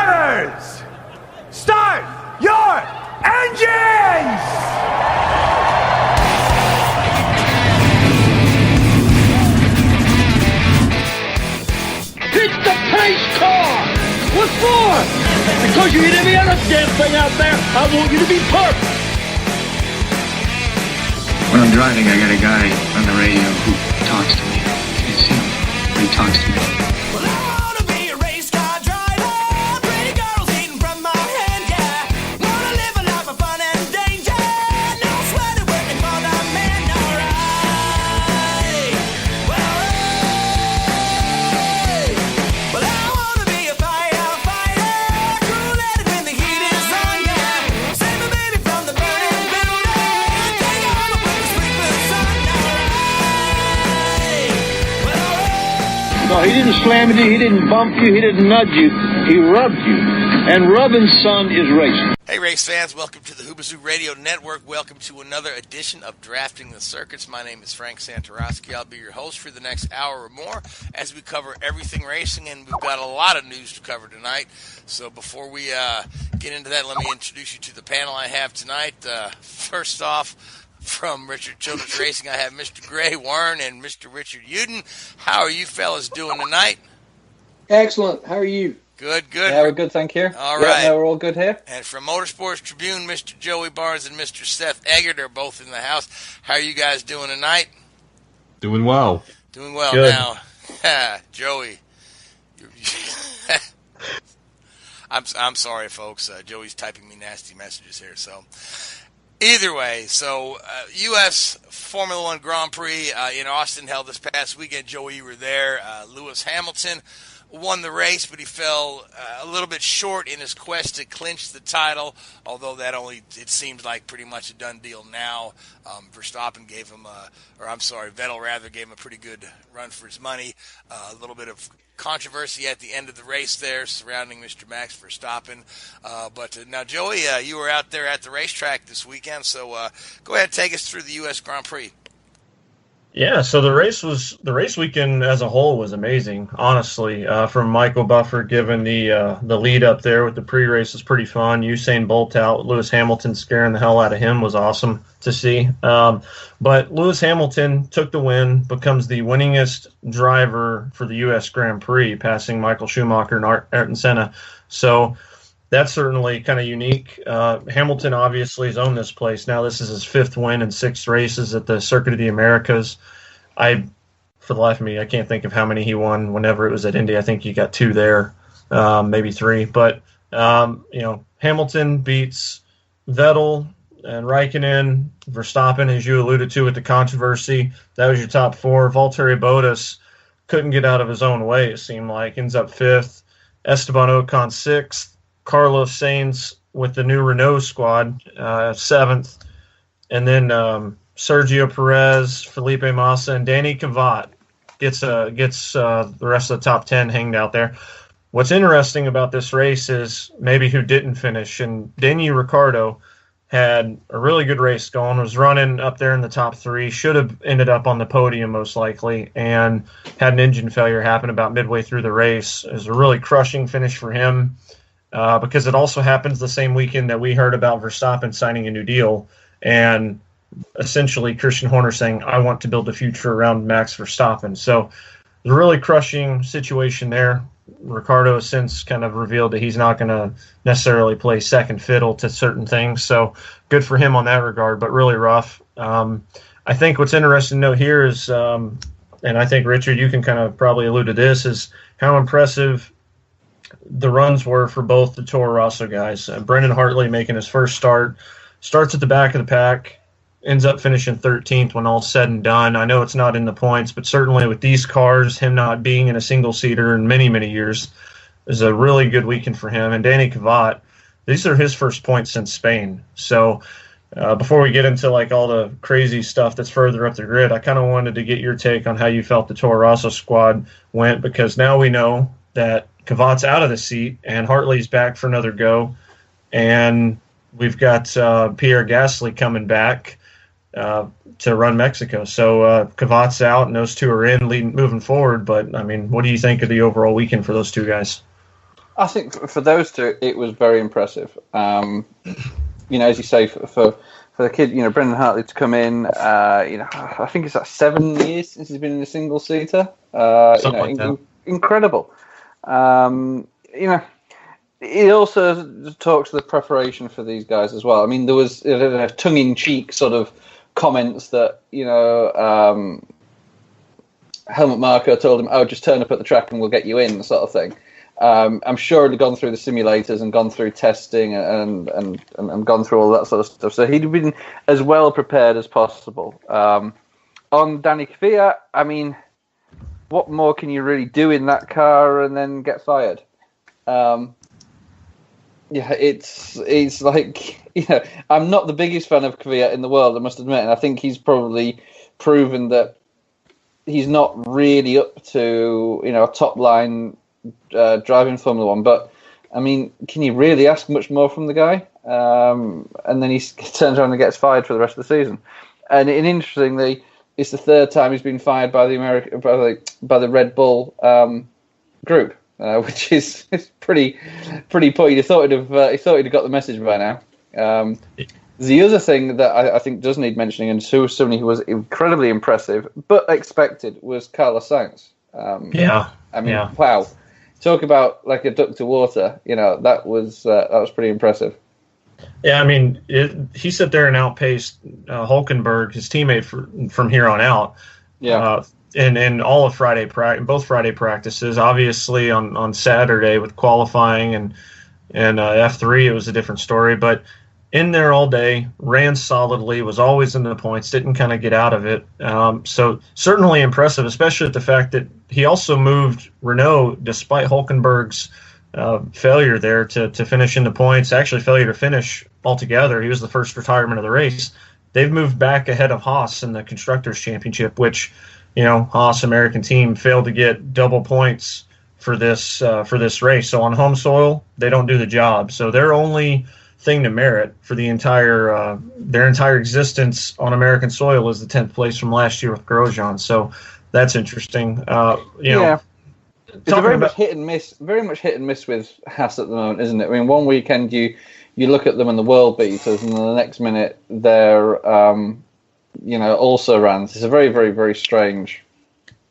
Drivers, start your engines! Hit the pace car! What for? Because you hit every other damn thing out there, I want you to be perfect! When I'm driving, I got a guy on the radio who talks to me. It's him. He talks to me. Well, I wanna be a race car driver. Pretty girls eating from my hand, yeah. Wanna live a life of fun and danger. No sweater working for the man, alright. Well, hey. Well, I wanna be a firefighter. Crew-leaded when the heat is on, yeah. Save my baby from the burning building. Take her home with the sprinkler sun, alright. Well, No, he didn't slam you, he didn't bump you, he didn't nudge you, he rubbed you. And rubbing, son, is racing. Hey, race fans, welcome to the Whoobazoo Radio Network. Welcome to another edition of Drafting the Circuits. My name is Frank Santoroski. I'll be your host for the next hour or more as we cover everything racing, and we've got a lot of news to cover tonight. So before we get into that, let me introduce you to the panel I have tonight. First off, from Richard Childress Racing, I have Mr. Gray Warren and Mr. Richard Youden. How are you fellas doing tonight? Excellent. How are you? Good, good. Yeah, we're good, thank you. All yeah, right. No, we're all good here. And from Motorsports Tribune, Mr. Joey Barnes and Mr. Seth Eggert are both in the house. How are you guys doing tonight? Doing well. Doing well Good. now. Joey. I'm sorry, folks. Joey's typing me nasty messages here. So, either way, U.S. Formula One Grand Prix in Austin held this past weekend. Joey, you were there. Lewis Hamilton won the race, but he fell a little bit short in his quest to clinch the title, although it seems like pretty much a done deal now. Verstappen gave him Vettel rather gave him a pretty good run for his money. A little bit of controversy at the end of the race there surrounding Mr. Max Verstappen. But now, Joey, you were out there at the racetrack this weekend, so go ahead and take us through the U.S. Grand Prix. Yeah, so the race weekend as a whole was amazing, honestly. From Michael Buffer giving the lead up there with the pre-race was pretty fun. Usain Bolt out, Lewis Hamilton scaring the hell out of him was awesome to see. But Lewis Hamilton took the win, becomes the winningest driver for the U.S. Grand Prix, passing Michael Schumacher and Ayrton Senna. So that's certainly kind of unique. Hamilton obviously has owned this place. Now this is his fifth win in 6 races at the Circuit of the Americas. For the life of me, I can't think of how many he won whenever it was at Indy. I think he got 2 there, maybe 3. But, Hamilton beats Vettel and Raikkonen, Verstappen, as you alluded to with the controversy. That was your top 4. Valtteri Bottas couldn't get out of his own way, it seemed like. Ends up 5th. Esteban Ocon 6th. Carlos Sainz with the new Renault squad, 7th. And then Sergio Perez, Felipe Massa, and Danny Kvyat gets the rest of the top 10 hanged out there. What's interesting about this race is maybe who didn't finish. And Daniel Ricciardo had a really good race going, was running up there in the top 3, should have ended up on the podium most likely, and had an engine failure happen about midway through the race. It was a really crushing finish for him. Because it also happens the same weekend that we heard about Verstappen signing a new deal, and essentially Christian Horner saying, I want to build a future around Max Verstappen. So it's a really crushing situation there. Ricciardo has since kind of revealed that he's not going to necessarily play second fiddle to certain things, so good for him on that regard, but really rough. I think what's interesting to note here is, and I think, Richard, you can kind of probably allude to this, is how impressive the runs were for both the Toro Rosso guys. Brendan Hartley making his first starts at the back of the pack, ends up finishing 13th when all's said and done. I know it's not in the points, but certainly with these cars, him not being in a single-seater in many, many years is a really good weekend for him. And Danny Kvyat, these are his first points since Spain. So before we get into all the crazy stuff that's further up the grid, I kind of wanted to get your take on how you felt the Toro Rosso squad went, because now we know that Kvyat's out of the seat and Hartley's back for another go, and we've got Pierre Gasly coming back to run Mexico. So Kvyat's out and those two are in moving forward. But, I mean, what do you think of the overall weekend for those two guys? I think for those two, it was very impressive. As you say, for the kid, Brendan Hartley to come in, I think it's like 7 years since he's been in a single seater. Something like that. Incredible. It also talks to the preparation for these guys as well. I mean, there was tongue-in-cheek sort of comments that, Helmut Marko told him, "Oh, just turn up at the track and we'll get you in," sort of thing. I'm sure he'd gone through the simulators and gone through testing and gone through all that sort of stuff. So he'd been as well prepared as possible. On Danny Kvyat, I mean, what more can you really do in that car and then get fired? It's like, I'm not the biggest fan of Kvyat in the world, I must admit, and I think he's probably proven that he's not really up to, a top line driving Formula One. But I mean, can you really ask much more from the guy? And then he turns around and gets fired for the rest of the season. And interestingly, it's the third time he's been fired by the Red Bull group, which is pretty poor. He thought he'd have got the message by now. The other thing that I think does need mentioning, and somebody who was incredibly impressive but expected, was Carlos Sainz. Wow. Talk about like a duck to water. That was pretty impressive. Yeah, I mean, he sat there and outpaced Hulkenberg, his teammate, from here on out. Yeah. In all of both Friday practices. Obviously, on Saturday with qualifying and F3, it was a different story. But in there all day, ran solidly, was always in the points, didn't kind of get out of it. So certainly impressive, especially at the fact that he also moved Renault, despite Hulkenberg's failure there to finish in the points, actually failure to finish altogether. He was the first retirement of the race. They've moved back ahead of Haas in the Constructors' Championship, which, Haas, American team, failed to get double points for this race. So on home soil, they don't do the job. So their only thing to merit for the their entire existence on American soil is the 10th place from last year with Grosjean. So that's interesting. It's very much hit and miss with Haas at the moment, isn't it? I mean, one weekend you look at them and the world beaters, and then the next minute they're also runs. It's a very, very, very strange.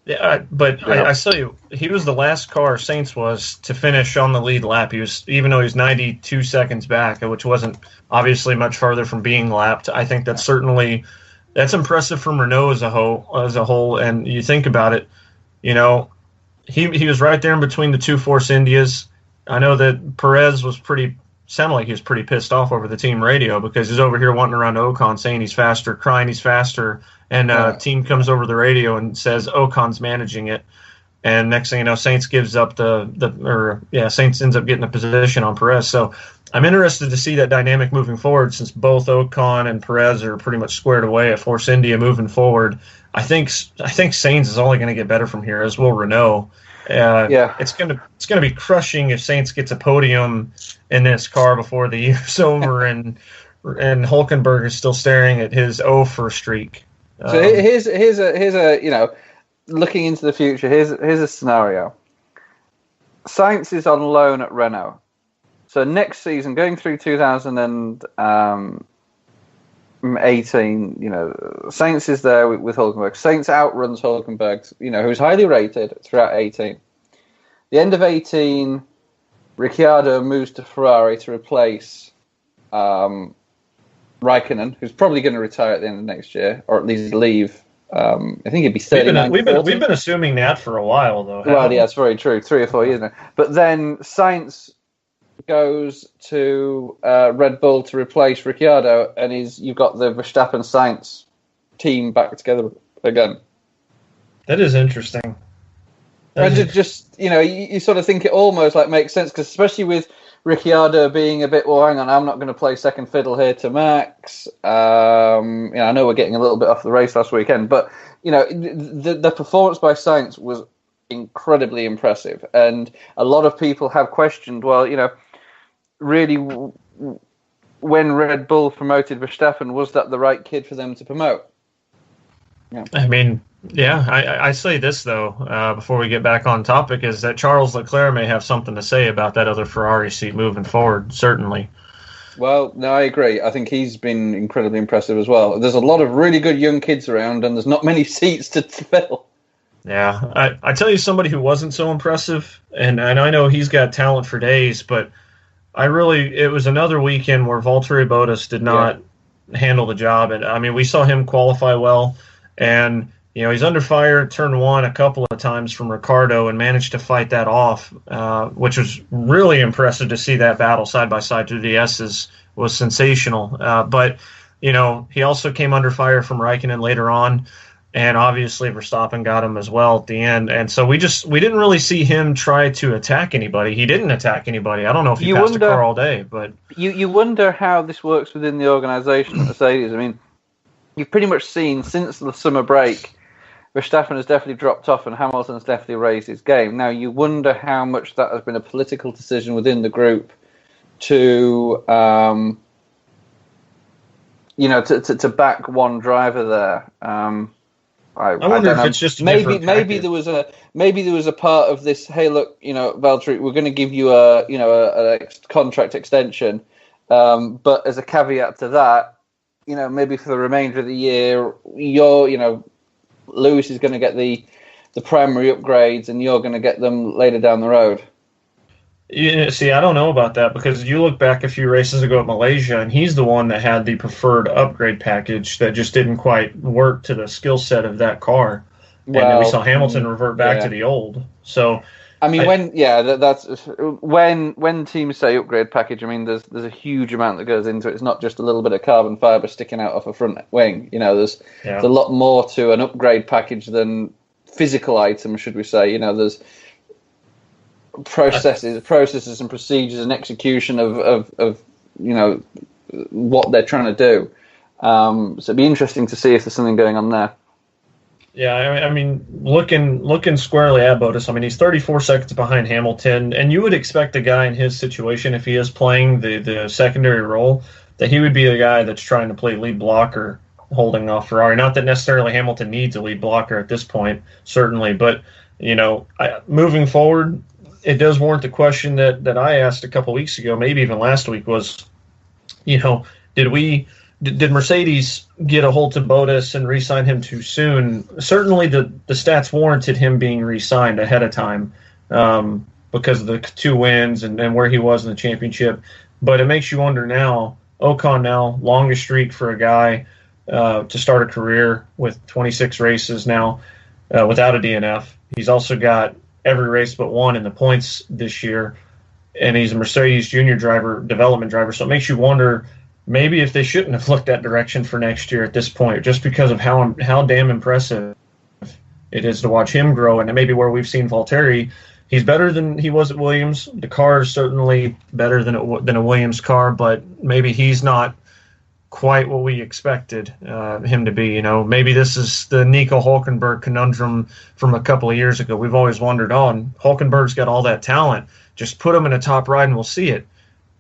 Yeah, but I tell you, he was the last car, Sainz was, to finish on the lead lap. Even though he was 92 seconds back, which wasn't obviously much farther from being lapped. I think that's impressive from Renault as a whole. And you think about it, he was right there in between the two Force Indias. I know that Perez sounded like he was pretty pissed off over the team radio because he's over here wanting to run Ocon, saying he's faster, crying he's faster. And team comes over the radio and says Ocon's managing it. And next thing you know, Sainz gives up Sainz ends up getting a position on Perez. So I'm interested to see that dynamic moving forward, since both Ocon and Perez are pretty much squared away at Force India moving forward. I think Sainz is only going to get better from here, as will Renault. It's gonna be crushing if Sainz gets a podium in this car before the year's over, and Hulkenberg is still staring at his 0 streak. So here's a looking into the future. Here's a scenario. Sainz is on loan at Renault. So next season, going through 2018, Sainz is there with Hulkenberg. Sainz outruns Hulkenberg, who's highly rated throughout 18. The end of 18, Ricciardo moves to Ferrari to replace Raikkonen, who's probably going to retire at the end of next year, or at least leave. I think he'd be 39. We've been assuming that for a while, though. Well, yeah, it's very true. 3 or 4 years now. But then Sainz goes to Red Bull to replace Ricciardo, and you've got the Verstappen-Sainz team back together again. That is interesting. You sort of think it almost like makes sense, because especially with Ricciardo being a bit, well, hang on, I'm not going to play second fiddle here to Max. I know we're getting a little bit off the race last weekend, but the performance by Sainz was incredibly impressive, and a lot of people have questioned, really, when Red Bull promoted Verstappen, was that the right kid for them to promote? Yeah. I mean, yeah, I say this, though, before we get back on topic, is that Charles Leclerc may have something to say about that other Ferrari seat moving forward, certainly. Well, no, I agree. I think he's been incredibly impressive as well. There's a lot of really good young kids around, and there's not many seats to fill. Yeah, I tell you somebody who wasn't so impressive, and I know he's got talent for days, but it was another weekend where Valtteri Bottas did not handle the job. And I mean, we saw him qualify well, and he's under fire at turn one a couple of times from Ricardo and managed to fight that off, which was really impressive to see that battle side by side through the S's was sensational. But he also came under fire from Raikkonen later on. And obviously Verstappen got him as well at the end. And so we didn't really see him try to attack anybody. He didn't attack anybody. I don't know if he passed a car all day, but you wonder how this works within the organisation at Mercedes. I mean, you've pretty much seen since the summer break, Verstappen has definitely dropped off and Hamilton's definitely raised his game. Now you wonder how much that has been a political decision within the group to to back one driver there. I wonder if it's just maybe there was a part of this. Hey, look, Valtteri, we're going to give you a contract extension, but as a caveat to that, maybe for the remainder of the year, Lewis is going to get the primary upgrades, and you're going to get them later down the road. See, I don't know about that because you look back a few races ago at Malaysia, and he's the one that had the preferred upgrade package that just didn't quite work to the skill set of that car. And then we saw Hamilton revert back to the old. So, I mean, when teams say upgrade package, I mean, there's a huge amount that goes into it. It's not just a little bit of carbon fiber sticking out off a front wing. There's a lot more to an upgrade package than physical items, should we say? There's processes and procedures and execution of what they're trying to do. So it'd be interesting to see if there's something going on there. Yeah, I mean, looking squarely at Bottas, I mean, he's 34 seconds behind Hamilton, and you would expect a guy in his situation, if he is playing the secondary role, that he would be the guy that's trying to play lead blocker, holding off Ferrari. Not that necessarily Hamilton needs a lead blocker at this point, certainly, but moving forward, it does warrant the question that I asked a couple weeks ago, maybe even last week, was, did Mercedes get a hold to Bottas and re-sign him too soon? Certainly the stats warranted him being re-signed ahead of time because of the 2 wins and where he was in the championship. But it makes you wonder now, Ocon now, longest streak for a guy to start a career with 26 races now without a DNF. He's also got every race but one in the points this year, and he's a Mercedes junior development driver. So it makes you wonder maybe if they shouldn't have looked that direction for next year at this point, just because of how damn impressive it is to watch him grow. And maybe where we've seen Valtteri, he's better than he was at Williams. The car is certainly better than a Williams car, but maybe he's not quite what we expected him to be. Maybe this is the Nico Hülkenberg conundrum from a couple of years ago. We've always wondered, Hülkenberg's got all that talent. Just put him in a top ride and we'll see it.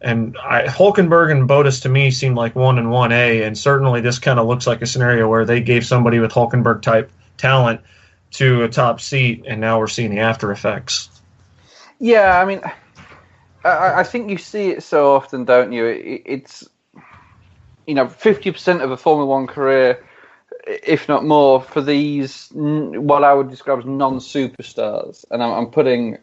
And Hülkenberg and Bottas to me seem like 1 and 1A, and certainly this kind of looks like a scenario where they gave somebody with Hülkenberg type talent to a top seat, and now we're seeing the after effects. Yeah, I mean, I think you see it so often, don't you? It's 50% of a Formula One career, if not more, for these what I would describe as non-superstars, and I'm putting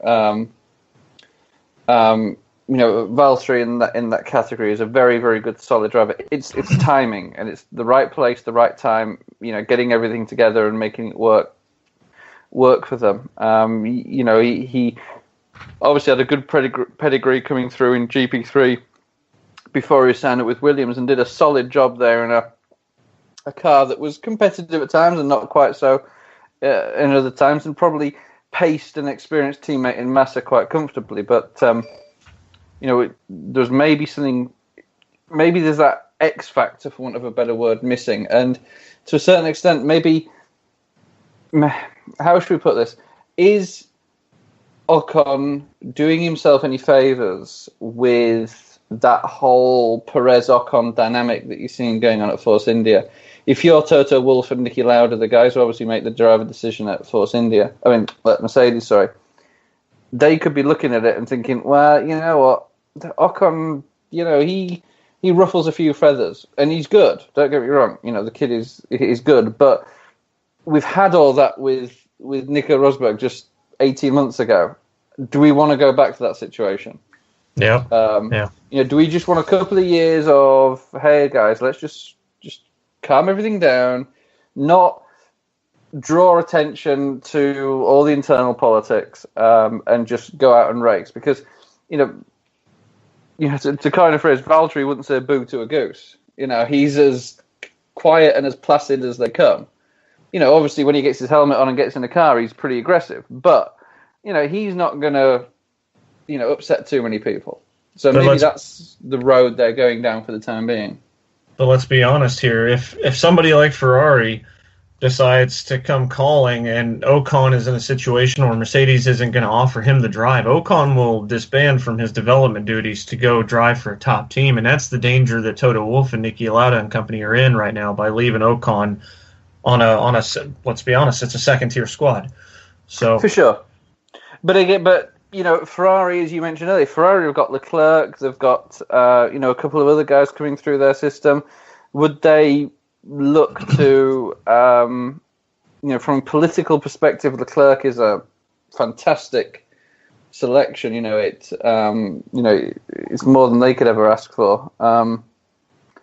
Valtteri in that category is a very, very good solid driver. It's timing, and it's the right place, the right time. Getting everything together and making it work for them. He obviously had a good pedigree coming through in GP3 before he signed up with Williams, and did a solid job there in a car that was competitive at times and not quite so in other times, and probably paced an experienced teammate in Massa quite comfortably. But there's maybe something, maybe there's that X factor, for want of a better word, missing. And to a certain extent, maybe, how should we put this? Is Ocon doing himself any favours with that whole Perez-Ocon dynamic that you're seeing going on at Force India? if you're Toto Wolff and Niki Lauda, the guys who obviously make the driver decision at Mercedes, sorry, they could be looking at it and thinking, well, you know what, Ocon, he ruffles a few feathers, and he's good. Don't get me wrong. The kid is good, but we've had all that with Nico Rosberg just 18 months ago. Do we want to go back to that situation? Yeah. Do we just want a couple of years of, hey guys, let's just calm everything down, not draw attention to all the internal politics, and just go out and race? Because, to kind of phrase, Valtteri wouldn't say boo to a goose. He's as quiet and as placid as they come. Obviously when he gets his helmet on and gets in the car, he's pretty aggressive. But, he's not going to, upset too many people. So maybe that's the road they're going down for the time being. But let's be honest here. If somebody like Ferrari decides to come calling and Ocon is in a situation where Mercedes isn't going to offer him the drive, Ocon will disband from his development duties to go drive for a top team. And that's the danger that Toto Wolff and Niki Lauda and company are in right now by leaving Ocon on a let's be honest, it's a second-tier squad. So for sure. But Ferrari, as you mentioned earlier, Ferrari have got Leclerc, they've got a couple of other guys coming through their system. Would they look to, from a political perspective, Leclerc is a fantastic selection. It's more than they could ever ask for.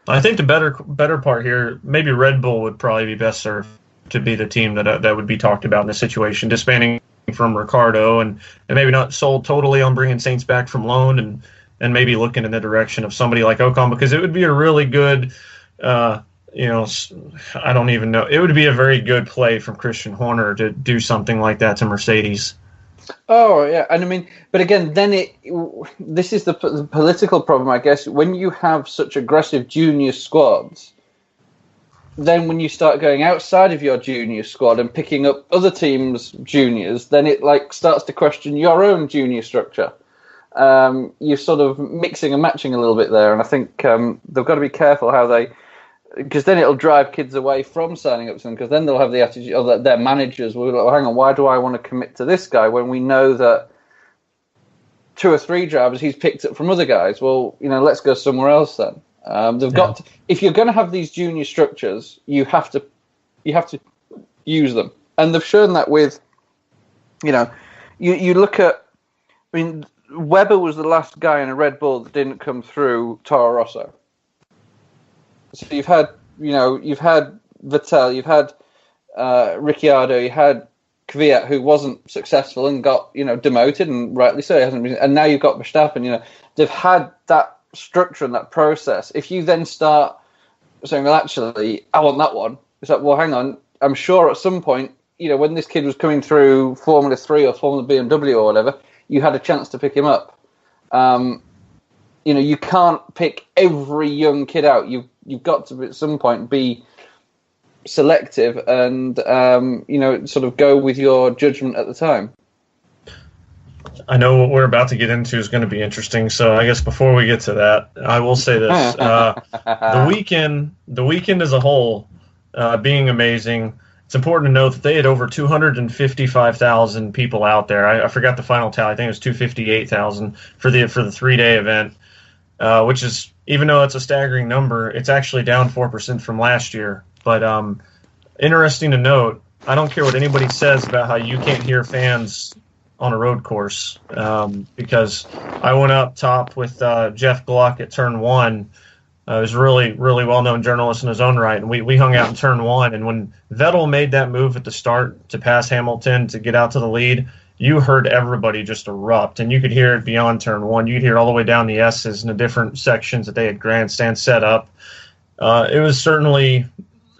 I think the better part here, maybe Red Bull would probably be best served to be the team that would be talked about in this situation, disbanding from Ricardo and maybe not sold totally on bringing Sainz back from loan and maybe looking in the direction of somebody like Ocon, because it would be a really good, I don't even know. It would be a very good play from Christian Horner to do something like that to Mercedes. Oh, yeah. And but again, then this is the political problem, I guess. When you have such aggressive junior squads, then when you start going outside of your junior squad and picking up other teams' juniors, then it starts to question your own junior structure. You're sort of mixing and matching a little bit there, and I think they've got to be careful how they, because then it'll drive kids away from signing up to them, because then they'll have the attitude of their managers will be like, well, hang on, why do I want to commit to this guy when we know that 2 or 3 drivers he's picked up from other guys? Well, let's go somewhere else then. They've got to, if you're going to have these junior structures, you have to use them, and they've shown that with, you look at, Webber was the last guy in a Red Bull that didn't come through Toro Rosso. So you've had Vettel, you've had Ricciardo, you had Kvyat, who wasn't successful and got demoted, and rightly so, he hasn't been, and now you've got Verstappen. They've had that structure and that process. If you then start saying, well, actually, I want that one, it's like, well, hang on, I'm sure at some point, when this kid was coming through Formula 3 or Formula BMW or whatever, you had a chance to pick him up. You can't pick every young kid out. You've got to, at some point, be selective and, sort of go with your judgment at the time. I know what we're about to get into is going to be interesting, so I guess before we get to that, I will say this. The weekend as a whole being amazing. It's important to note that they had over 255,000 people out there. I forgot the final tally. I think it was 258,000 for the 3-day event, which is, even though it's a staggering number, it's actually down 4% from last year. But interesting to note, I don't care what anybody says about how you can't hear fans on a road course, because I went up top with Jeff Gluck at turn 1. He was a really, really well-known journalist in his own right, and we hung out in turn 1. And when Vettel made that move at the start to pass Hamilton to get out to the lead, you heard everybody just erupt, and you could hear it beyond turn 1. You could hear it all the way down the S's in the different sections that they had grandstands set up. It was certainly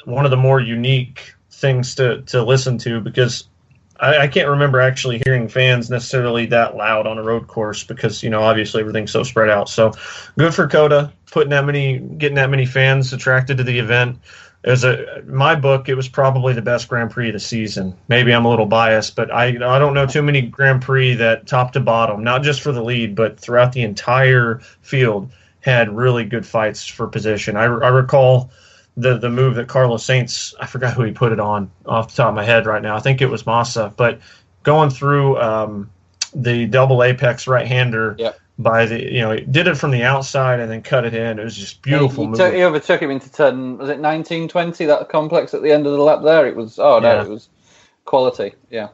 one of the more unique things to listen to, because I can't remember actually hearing fans necessarily that loud on a road course, because, obviously everything's so spread out. So good for Coda getting that many fans attracted to the event. My book, it was probably the best Grand Prix of the season. Maybe I'm a little biased, but I don't know too many Grand Prix that top to bottom, not just for the lead, but throughout the entire field, had really good fights for position. I recall the move that Carlos Sainz, I forgot who he put it on off the top of my head right now. I think it was Massa, but going through the double apex right-hander by the, he did it from the outside and then cut it in. It was just beautiful move. He overtook him into turn, was it 1920, that complex at the end of the lap there? It was, it was quality, yeah.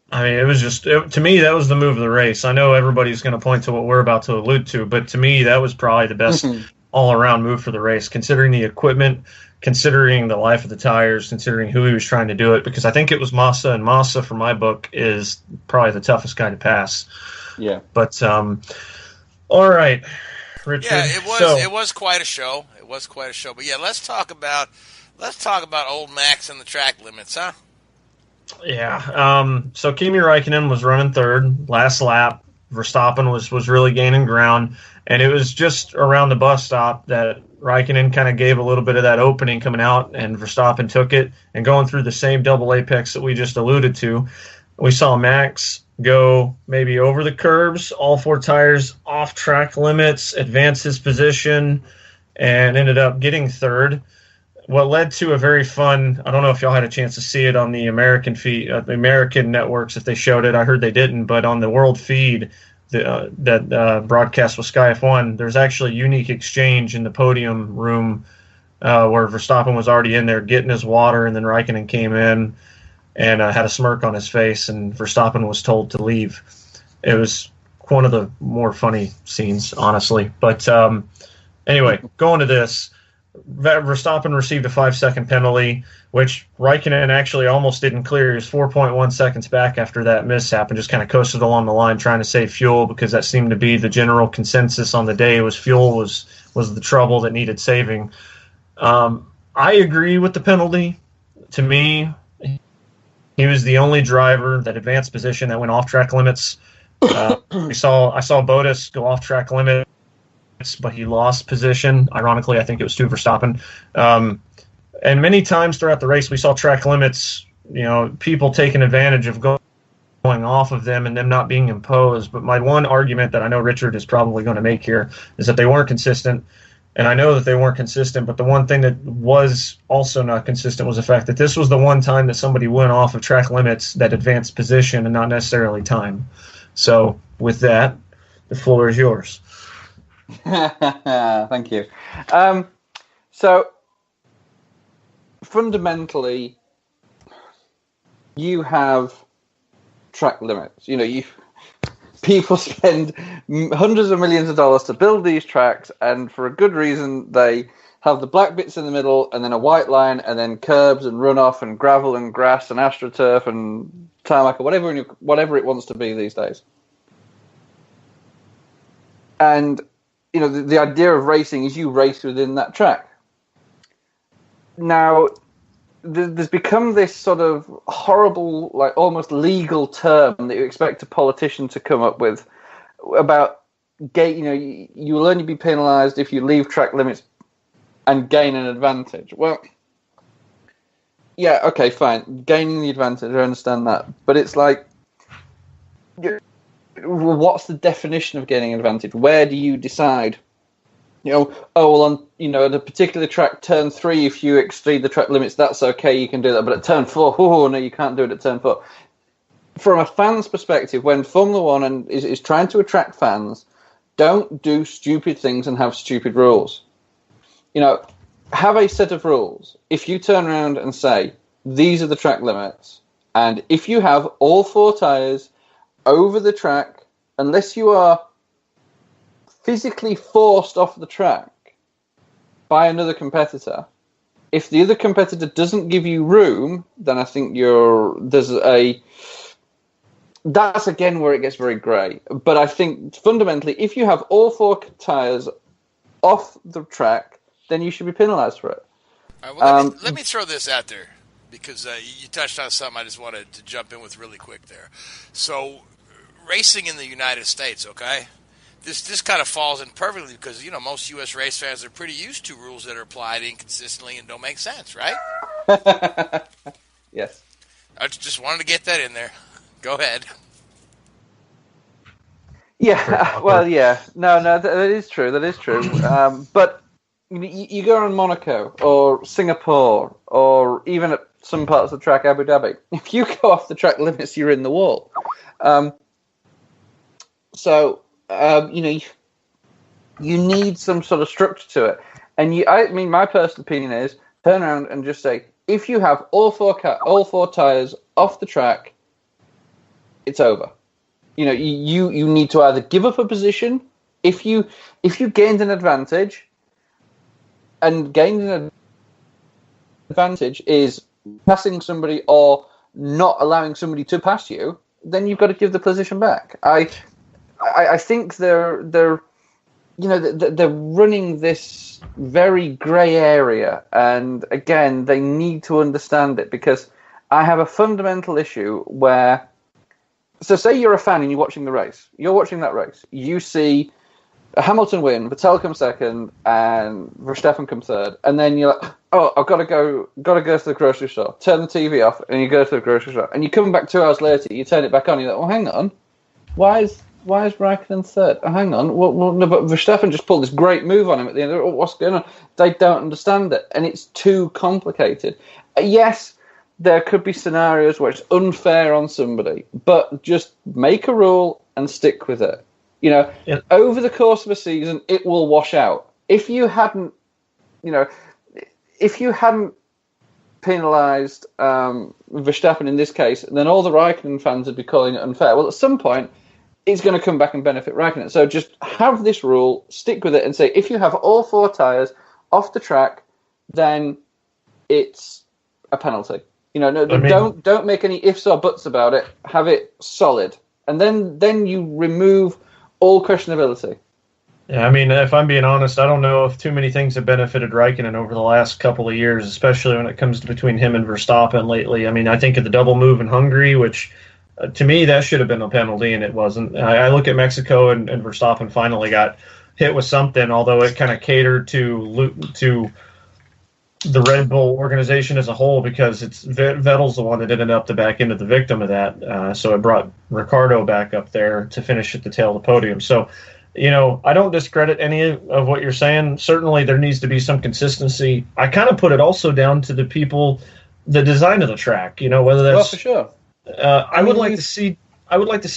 I mean, it was just, to me, that was the move of the race. I know everybody's going to point to what we're about to allude to, but to me, that was probably the best all-around move for the race, considering the equipment, considering the life of the tires, considering who he was trying to do it, because I think it was Massa, and Massa, for my book, is probably the toughest guy to pass. Yeah. But, all right, Richard. Yeah, it was quite a show. It was quite a show. But, yeah, let's talk about old Max and the track limits, huh? Yeah. So Kimi Räikkönen was running third last lap. Verstappen was really gaining ground, and it was just around the bus stop that Räikkönen kind of gave a little bit of that opening coming out, and Verstappen took it. And going through the same double apex that we just alluded to, we saw Max go maybe over the curbs, all four tires off track limits, advance his position, and ended up getting third. What led to a very fun, I don't know if y'all had a chance to see it on the American feed, the American networks, if they showed it. I heard they didn't, but on the world feed that broadcast with Sky F1, there's actually a unique exchange in the podium room where Verstappen was already in there getting his water, and then Räikkönen came in and had a smirk on his face, and Verstappen was told to leave. It was one of the more funny scenes, honestly. But anyway, going to this, Verstappen received a 5-second penalty, which Räikkönen actually almost didn't clear. He was 4.1 seconds back after that mishap and just kind of coasted along the line trying to save fuel, because that seemed to be the general consensus on the day, was fuel was the trouble that needed saving. I agree with the penalty. To me, he was the only driver that advanced position that went off track limits. I saw Bottas go off track limits, but he lost position. Ironically, I think it was to Verstappen. And many times throughout the race, we saw track limits, people taking advantage of going off of them and them not being imposed. But my one argument that I know Richard is probably going to make here is that they weren't consistent. And I know that they weren't consistent, but the one thing that was also not consistent was the fact that this was the one time that somebody went off of track limits that advanced position and not necessarily time. So with that, the floor is yours. Thank you. So fundamentally, you have track limits. People spend hundreds of millions of dollars to build these tracks, and for a good reason, they have the black bits in the middle, and then a white line, and then curbs and runoff and gravel and grass and astroturf and tarmac or whatever it wants to be these days. And the idea of racing is you race within that track. Now, there's become this sort of horrible, like almost legal term that you expect a politician to come up with about you will only be penalised if you leave track limits and gain an advantage. Well, yeah, okay, fine. Gaining the advantage, I understand that. But it's like, what's the definition of gaining an advantage? Where do you decide? On at a particular track, turn 3, if you exceed the track limits, that's okay, you can do that. But at turn 4, no, you can't do it at turn 4. From a fan's perspective, when Formula One is trying to attract fans, don't do stupid things and have stupid rules. Have a set of rules. If you turn around and say, these are the track limits, and if you have all 4 tyres over the track, unless you are physically forced off the track by another competitor, if the other competitor doesn't give you room, then I think that's again where it gets very grey. But I think fundamentally, if you have all 4 tyres off the track, then you should be penalised for it. All right, well, let me throw this out there, because you touched on something I just wanted to jump in with really quick there. So, racing in the United States, okay? This kind of falls in perfectly because, most U.S. race fans are pretty used to rules that are applied inconsistently and don't make sense, right? Yes. I just wanted to get that in there. Go ahead. Yeah, well, yeah. No, that is true. That is true. But you go around Monaco or Singapore or even at some parts of the track, Abu Dhabi. If you go off the track limits, you're in the wall. You need some sort of structure to it. And my personal opinion is turn around and just say, if you have all four tires off the track, it's over. You need to either give up a position if you gained an advantage, and gained an advantage is passing somebody or not allowing somebody to pass you, then you've got to give the position back. I think they're running this very grey area, and again, they need to understand it, because I have a fundamental issue where, so say you're a fan and you're watching the race, you're watching that race, you see Hamilton win, Vettel come second, and Verstappen come third, and then you're like, oh, I've got to go to the grocery store, turn the TV off, and you go to the grocery store, and you come back 2 hours later, you turn it back on, you're like, well, hang on, why is Raikkonen third? Oh, hang on. Well, no, but Verstappen just pulled this great move on him at the end. Oh, what's going on? They don't understand it, and it's too complicated. Yes, there could be scenarios where it's unfair on somebody, but just make a rule and stick with it. Over the course of a season, it will wash out. If you hadn't penalised Verstappen in this case, then all the Raikkonen fans would be calling it unfair. Well, at some point, it's going to come back and benefit Raikkonen. So just have this rule, stick with it, and say if you have all four tyres off the track, then it's a penalty. Don't make any ifs or buts about it. Have it solid, and then you remove all questionability. Yeah, I mean, if I'm being honest, I don't know if too many things have benefited Raikkonen over the last couple of years, especially when it comes to between him and Verstappen lately. I mean, I think of the double move in Hungary, which to me, that should have been a penalty, and it wasn't. I look at Mexico, and Verstappen finally got hit with something, although it kind of catered to the Red Bull organization as a whole, because it's Vettel's the one that ended up the back end of the victim of that. So it brought Ricciardo back up there to finish at the tail of the podium. So, I don't discredit any of what you're saying. Certainly there needs to be some consistency. I kind of put it also down to the people, the design of the track, whether that's... Well, for sure. I would like to see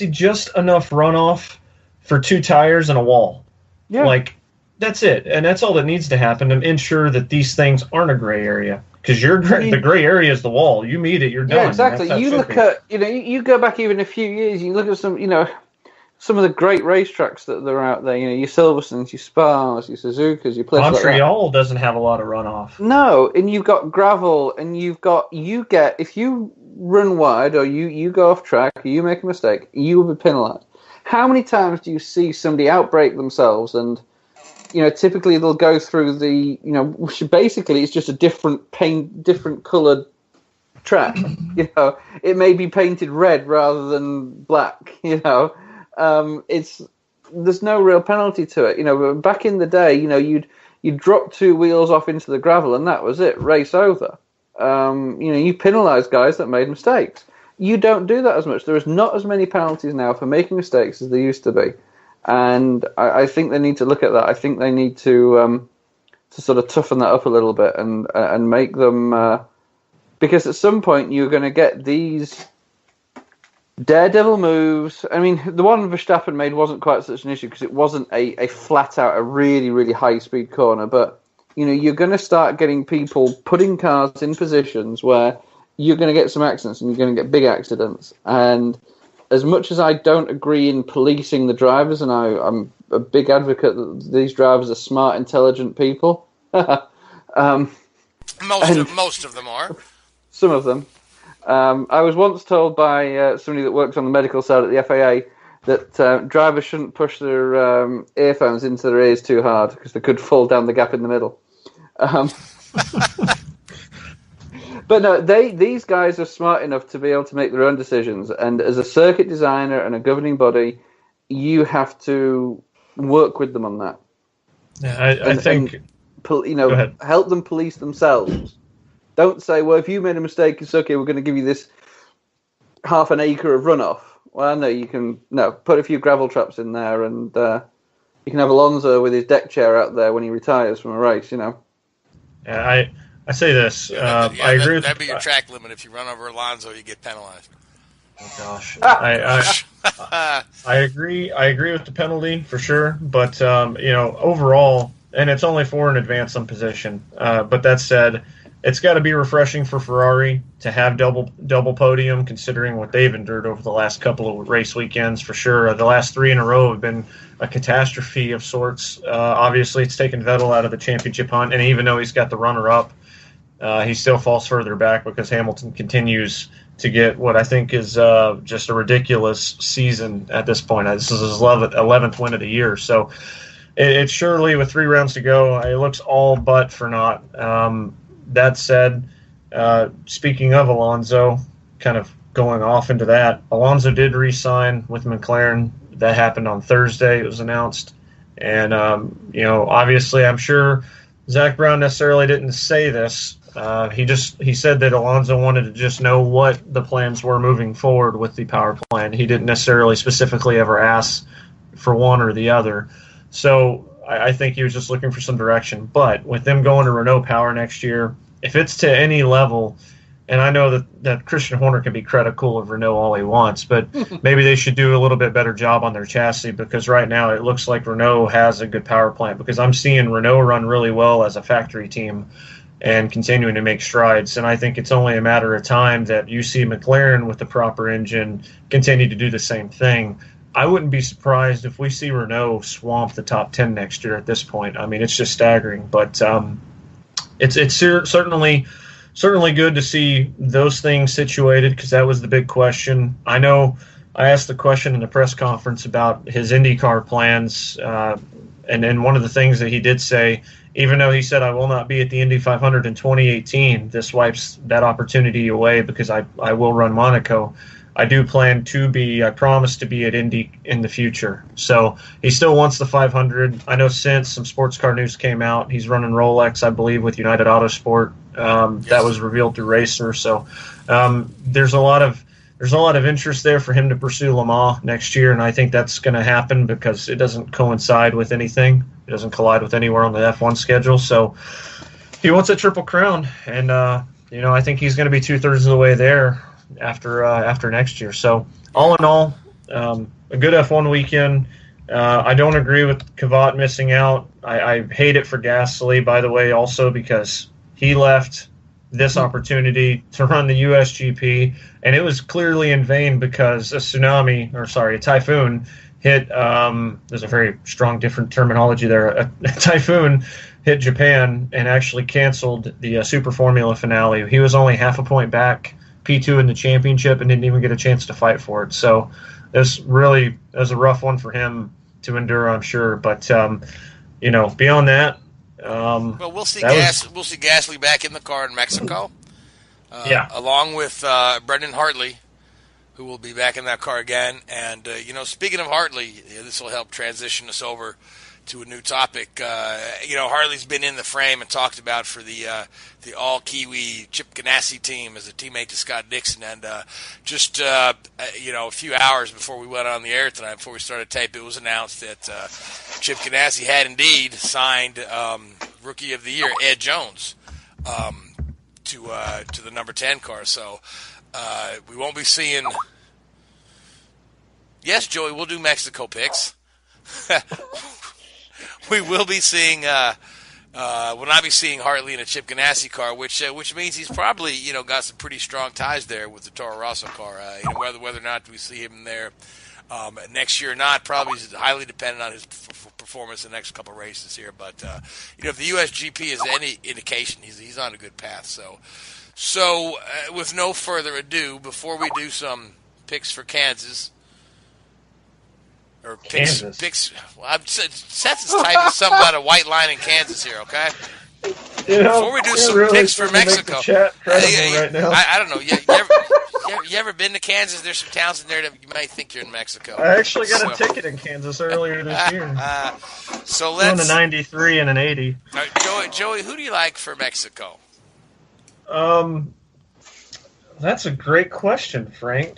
just enough runoff for 2 tires and a wall. Yeah. Like, that's it. And that's all that needs to happen to ensure that these things aren't a gray area. Because the gray area is the wall. You meet it, you're done. Yeah, exactly. You look at, you go back even a few years, you look at some of the great racetracks that are out there, your Silverstones, your Spas, your Suzukas, your places Montreal like that. Doesn't have a lot of runoff. No, and you've got gravel, and if you run wide or you go off track or you make a mistake, you will be penalised. How many times do you see somebody outbrake themselves and, typically they'll go through which basically it's just a different coloured track. It may be painted red rather than black, there's no real penalty to it. Back in the day, you'd drop 2 wheels off into the gravel and that was it, race over. You penalise guys that made mistakes. You don't do that as much. There is not as many penalties now for making mistakes as there used to be. And I think they need to look at that. I think they need to sort of toughen that up a little bit and make them... because at some point you're going to get these daredevil moves. I mean, the one Verstappen made wasn't quite such an issue because it wasn't a flat-out, a really, really high-speed corner. But, you're going to start getting people putting cars in positions where you're going to get some accidents and you're going to get big accidents. And as much as I don't agree in policing the drivers, and I'm a big advocate that these drivers are smart, intelligent people. Most of them are. Some of them. I was once told by somebody that works on the medical side at the FAA that drivers shouldn't push their earphones into their ears too hard because they could fall down the gap in the middle. But no, these guys are smart enough to be able to make their own decisions. And as a circuit designer and a governing body, you have to work with them on that. Yeah, I think... help them police themselves. Don't say, well, if you made a mistake, it's okay, we're going to give you this half an acre of runoff. Well, no, you can put a few gravel traps in there and You can have Alonso with his deck chair out there when he retires from a race, Yeah, I say this. I agree with that'd be your track limit. If you run over Alonso, you get penalized. Oh gosh, I agree. I agree with the penalty for sure. But overall, and it's only for an advance on position. But that said, it's got to be refreshing for Ferrari to have double podium, considering what they've endured over the last couple of race weekends. For sure, the last 3 in a row have been a catastrophe of sorts. Obviously, it's taken Vettel out of the championship hunt, and even though he's got the runner-up, he still falls further back because Hamilton continues to get what I think is just a ridiculous season at this point. This is his 11th win of the year. So it's surely, with 3 rounds to go, it looks all but for naught. That said, speaking of Alonso, kind of going off into that, Alonso did re-sign with McLaren. That happened on Thursday. It was announced. And, obviously I'm sure Zach Brown necessarily didn't say this. He said that Alonso wanted to just know what the plans were moving forward with the power plant. He didn't necessarily specifically ever ask for one or the other. So I think he was just looking for some direction. But with them going to Renault Power next year, if it's to any level, and I know that Christian Horner can be critical of Renault all he wants, but maybe they should do a little bit better job on their chassis, because right now it looks like Renault has a good power plant, because I'm seeing Renault run really well as a factory team and continuing to make strides. And I think it's only a matter of time that you see McLaren with the proper engine continue to do the same thing. I wouldn't be surprised if we see Renault swamp the top 10 next year at this point. I mean, it's just staggering. But it's certainly good to see those things situated, because that was the big question. I know I asked the question in the press conference about his IndyCar plans, and one of the things that he did say, even though he said, I will not be at the Indy 500 in 2018, this wipes that opportunity away because I will run Monaco. I do plan to be, I promise to be at Indy in the future. So he still wants the 500. I know since some sports car news came out, he's running Rolex, I believe, with United Autosport. That was revealed through Racer. So there's a lot of interest there for him to pursue Le Mans next year, and I think that's going to happen because it doesn't coincide with anything. It doesn't collide with anywhere on the F1 schedule. So he wants a Triple Crown, and I think he's going to be 2/3 of the way there after next year. So all in all, a good F1 weekend. I don't agree with Kvyat missing out. I hate it for Gasly, by the way, also because he left this opportunity to run the USGP, and it was clearly in vain because a typhoon hit, there's a very strong different terminology there, a typhoon hit Japan and actually canceled the Super Formula finale. He was only half a point back, P2 in the championship, and didn't even get a chance to fight for it. So it was a rough one for him to endure, I'm sure. But, beyond that, well, we'll see Gasly back in the car in Mexico. Along with Brendan Hartley, who will be back in that car again. And speaking of Hartley, this will help transition us over to a new topic. Hartley's been in the frame and talked about for the all Kiwi Chip Ganassi team as a teammate to Scott Dixon. And just a few hours before we went on the air tonight, before we started tape, it was announced that Chip Ganassi had indeed signed Rookie of the Year Ed Jones to the number 10 car. So we won't be seeing. Yes, Joey, we'll do Mexico picks. We will be seeing. We'll not be seeing Hartley in a Chip Ganassi car, which means he's probably got some pretty strong ties there with the Toro Rosso car. Whether or not we see him there next year or not, probably is highly dependent on his performance in the next couple of races here. But if the USGP is any indication, he's on a good path. So with no further ado, before we do some picks for Kansas. Or picks. Well, Seth is typing something about a white line in Kansas here, okay? Before we do some picks for Mexico, right now. I don't know. You ever been to Kansas? There's some towns in there that you might think you're in Mexico. I actually got a ticket in Kansas earlier this year. So let's. On a 93 and an 80. Joey, who do you like for Mexico? That's a great question, Frank.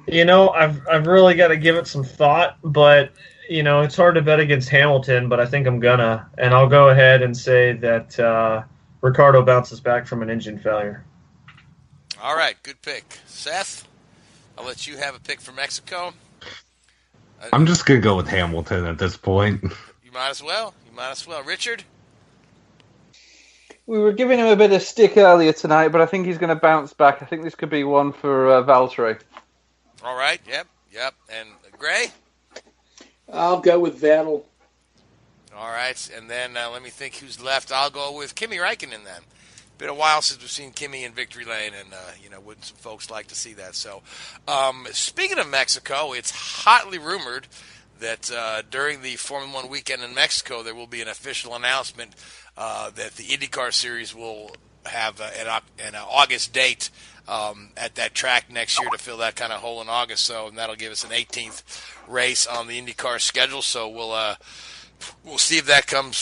I've really got to give it some thought, but it's hard to bet against Hamilton, but I think I'm gonna, and I'll go ahead and say that Ricardo bounces back from an engine failure. All right, good pick. Seth, I'll let you have a pick for Mexico. I'm just going to go with Hamilton at this point. You might as well. Richard? We were giving him a bit of stick earlier tonight, but I think he's going to bounce back. I think this could be one for Valtteri. All right, yep. And Gray? I'll go with Vettel. All right, and then let me think who's left. I'll go with Kimi Räikkönen then. Been a while since we've seen Kimi in victory lane, and wouldn't some folks like to see that? So, speaking of Mexico, it's hotly rumored that during the Formula One weekend in Mexico, there will be an official announcement that the Indycar series will have an August date at that track next year to fill that kind of hole in August. So, and that'll give us an 18th race on the IndyCar schedule. So we'll see if that comes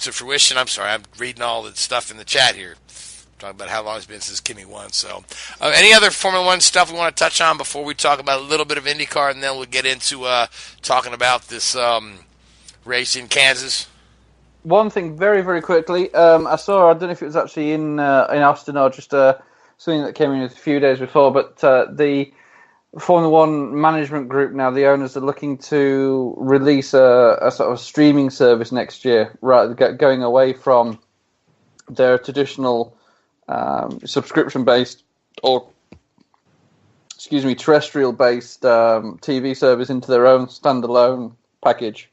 to fruition. I'm sorry, I'm reading all the stuff in the chat here. Talking about how long it's been since Kimi won. So, any other Formula One stuff we want to touch on before we talk about a little bit of IndyCar, and then we'll get into talking about this race in Kansas? One thing, very, very quickly. I don't know if it was actually in Austin or just something that came in a few days before, but the Formula One management group now, the owners are looking to release a sort of streaming service next year, right? Going away from their traditional subscription-based or, terrestrial-based TV service into their own standalone package.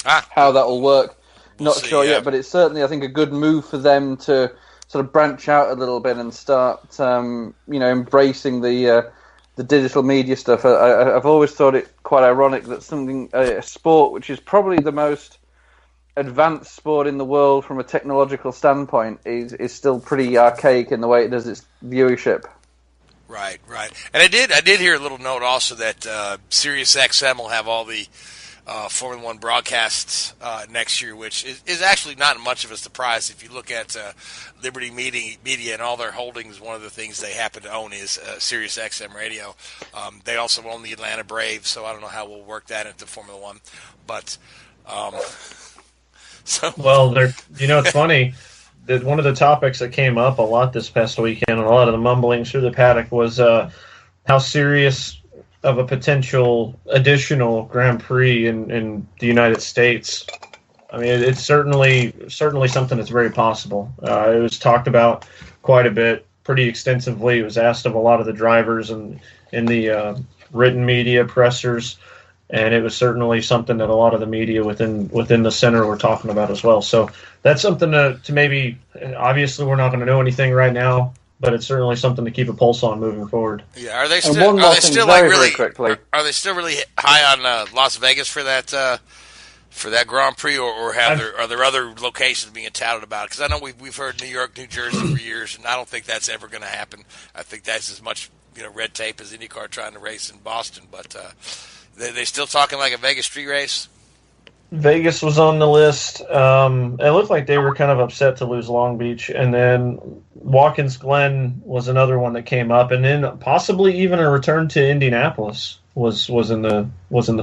How that will work, not sure yet, but it's certainly, I think, a good move for them to sort of branch out a little bit and start, embracing the digital media stuff. I've always thought it quite ironic that a sport which is probably the most advanced sport in the world from a technological standpoint is still pretty archaic in the way it does its viewership. Right. And I did hear a little note also that Sirius XM will have all the Formula One broadcasts next year, which is actually not much of a surprise. If you look at Liberty Media and all their holdings, one of the things they happen to own is Sirius XM Radio. They also own the Atlanta Braves, so I don't know how we'll work that into Formula One. But it's funny that one of the topics that came up a lot this past weekend, and a lot of the mumblings through the paddock, was how serious of a potential additional Grand Prix in the United States. I mean, it's certainly something that's very possible. It was talked about quite a bit, pretty extensively. It was asked of a lot of the drivers and in the written media, pressers, and it was certainly something that a lot of the media within the center were talking about as well. So that's something to maybe. Obviously, we're not going to know anything right now, but it's certainly something to keep a pulse on moving forward. Yeah, are they still Are they still really high on Las Vegas for that Grand Prix, or are there other locations being touted about? Because I know we've heard New York, New Jersey for years, and I don't think that's ever going to happen. I think that's as much red tape as IndyCar trying to race in Boston. But they still talking like a Vegas street race? Vegas was on the list. It looked like they were kind of upset to lose Long Beach, and then Watkins Glen was another one that came up, and then possibly even a return to Indianapolis was in the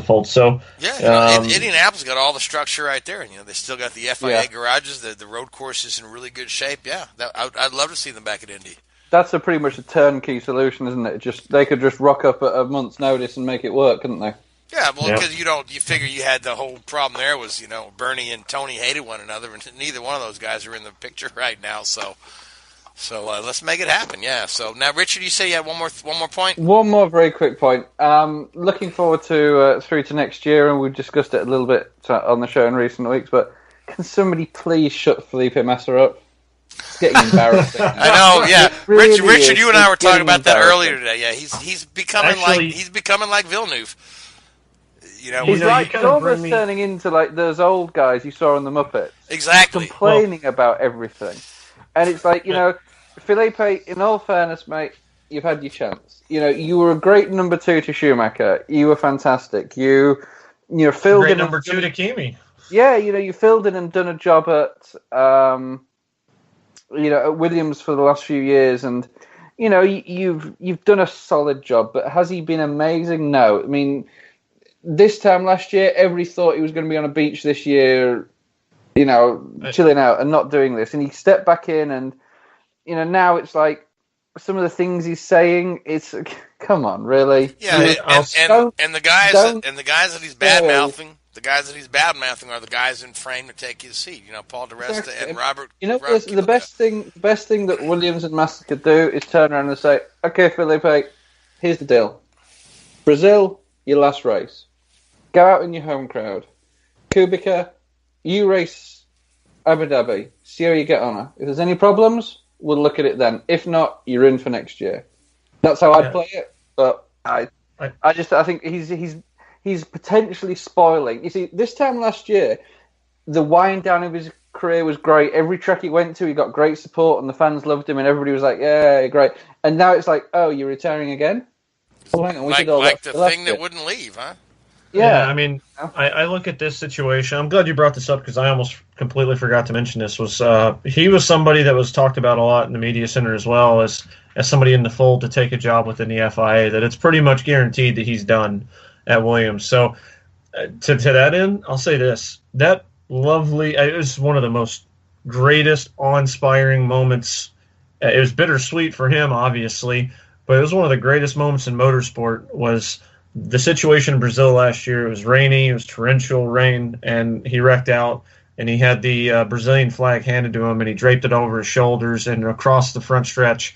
fold. So Indianapolis got all the structure right there, and they still got the FIA garages. The road course is in really good shape. Yeah, I'd love to see them back at Indy. That's pretty much a turnkey solution, isn't it? They could just rock up at a month's notice and make it work, couldn't they? Yeah, well, because you figure you had the whole problem there was, Bernie and Tony hated one another, and neither one of those guys are in the picture right now. So let's make it happen. Yeah. So now, Richard, you say you had one more point. One more very quick point. Looking forward to through to next year, and we've discussed it a little bit on the show in recent weeks. But can somebody please shut Felipe Massa up? It's getting embarrassing. I know, yeah. Really Richard, you and I were talking about that earlier today. Yeah, he's becoming like Villeneuve. He's almost turning into like those old guys you saw on the Muppets. Exactly. Complaining about everything. And it's like, Felipe, in all fairness, mate, you've had your chance. You were a great number 2 to Schumacher. You were fantastic. You filled great in number 2 to Kimi. Yeah, you filled in and done a job at Williams for the last few years, and you've done a solid job, but has he been amazing? No. I mean, this time last year, everybody thought he was going to be on a beach this year, chilling out and not doing this. And he stepped back in, and now it's like some of the things he's saying. It's come on, really. Yeah, and the guys that he's bad mouthing. The guys that he's bad-mouthing are the guys in frame to take his seat. Paul DeResta and Robert. The best thing that Williams and Massa could do is turn around and say, "Okay, Felipe, here's the deal. Brazil, your last race. Go out in your home crowd. Kubica, you race Abu Dhabi. See how you get on. If there's any problems, we'll look at it then. If not, you're in for next year." That's how I'd play it. But I think he's potentially spoiling. You see, this time last year, the wind down of his career was great. Every track he went to, he got great support, and the fans loved him, and everybody was like, "Yeah, great." And now it's like, "Oh, you're retiring again?" Well, hang on, we did all like that the thing that wouldn't leave, huh? Yeah, I mean, I look at this situation. I'm glad you brought this up because I almost completely forgot to mention this. He was somebody that was talked about a lot in the media center as well as somebody in the fold to take a job within the FIA. That it's pretty much guaranteed that he's done at Williams. So to that end, I'll say this: that it was one of the most greatest, awe-inspiring moments. It was bittersweet for him, obviously, but it was one of the greatest moments in motorsport. Was the situation in Brazil last year. It was rainy, it was torrential rain, and he wrecked out, and he had the Brazilian flag handed to him, and he draped it over his shoulders, and across the front stretch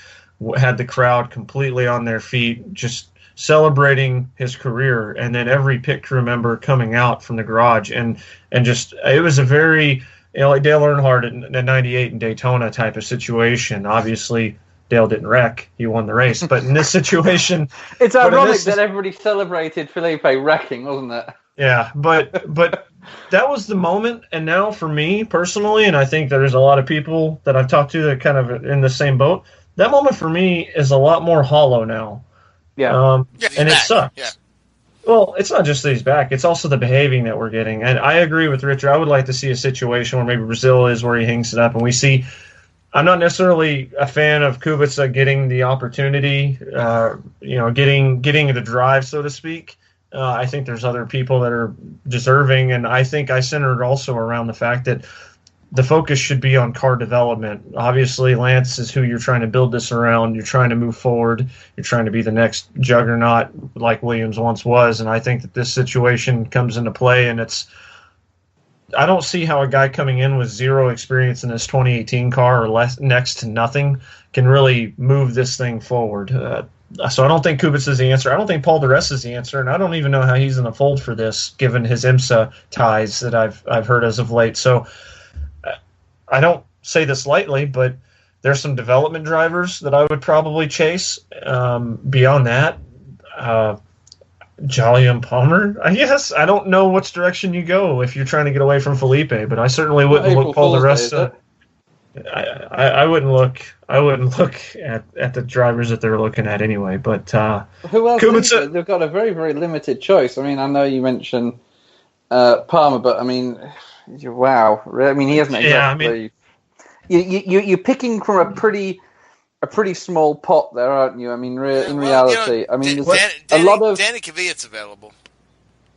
had the crowd completely on their feet, just celebrating his career, and then every pit crew member coming out from the garage, and just it was a very like Dale Earnhardt in '98 in Daytona type of situation. Obviously, Dale didn't wreck; he won the race. But in this situation, it's ironic that everybody celebrated Felipe wrecking, wasn't it? Yeah, but that was the moment. And now, for me personally, and I think there's a lot of people that I've talked to that are kind of in the same boat. That moment for me is a lot more hollow now. Yeah. And it sucks. Yeah. Well, it's not just that he's back. It's also the behaving that we're getting. And I agree with Richard. I would like to see a situation where maybe Brazil is where he hangs it up. And we see – I'm not necessarily a fan of Kubica getting the opportunity, getting the drive, so to speak. I think there's other people that are deserving. And I think I centered also around the fact that the focus should be on car development. Obviously, Lance is who you're trying to build this around. You're trying to move forward. You're trying to be the next juggernaut like Williams once was. And I think that this situation comes into play. And I don't see how a guy coming in with zero experience in his 2018 car or next to nothing can really move this thing forward. So I don't think Kubica is the answer. I don't think Paul DeResta is the answer. And I don't even know how he's in the fold for this, given his IMSA ties that I've heard as of late. So I don't say this lightly, but there's some development drivers that I would probably chase. Beyond that, Jolly and Palmer, I guess. I don't know which direction you go if you're trying to get away from Felipe, but I certainly wouldn't look Paul DeResta. I wouldn't look. I wouldn't look at the drivers that they're looking at anyway. But who else? Kubica, they've got a very, very limited choice. I mean, I know you mentioned Palmer, but I mean. Wow, I mean he hasn't exactly. Yeah, you're picking from a pretty small pot there, aren't you? I mean, in reality, I mean, there's a lot of Danny Kvyat's available.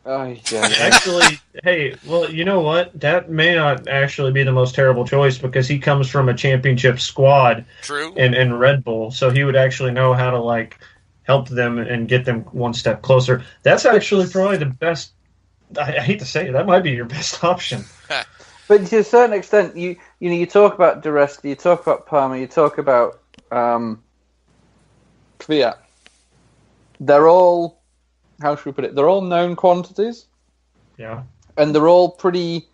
Oh yeah. Actually, hey, well, you know what? That may not actually be the most terrible choice because he comes from a championship squad. True. In Red Bull, so he would actually know how to help them and get them one step closer. That's actually probably the best. I hate to say it, that might be your best option. But to a certain extent, you talk about DeResta, you talk about Palmer, you talk about Kvyat. They're all, how should we put it? They're all known quantities. Yeah. And they're all pretty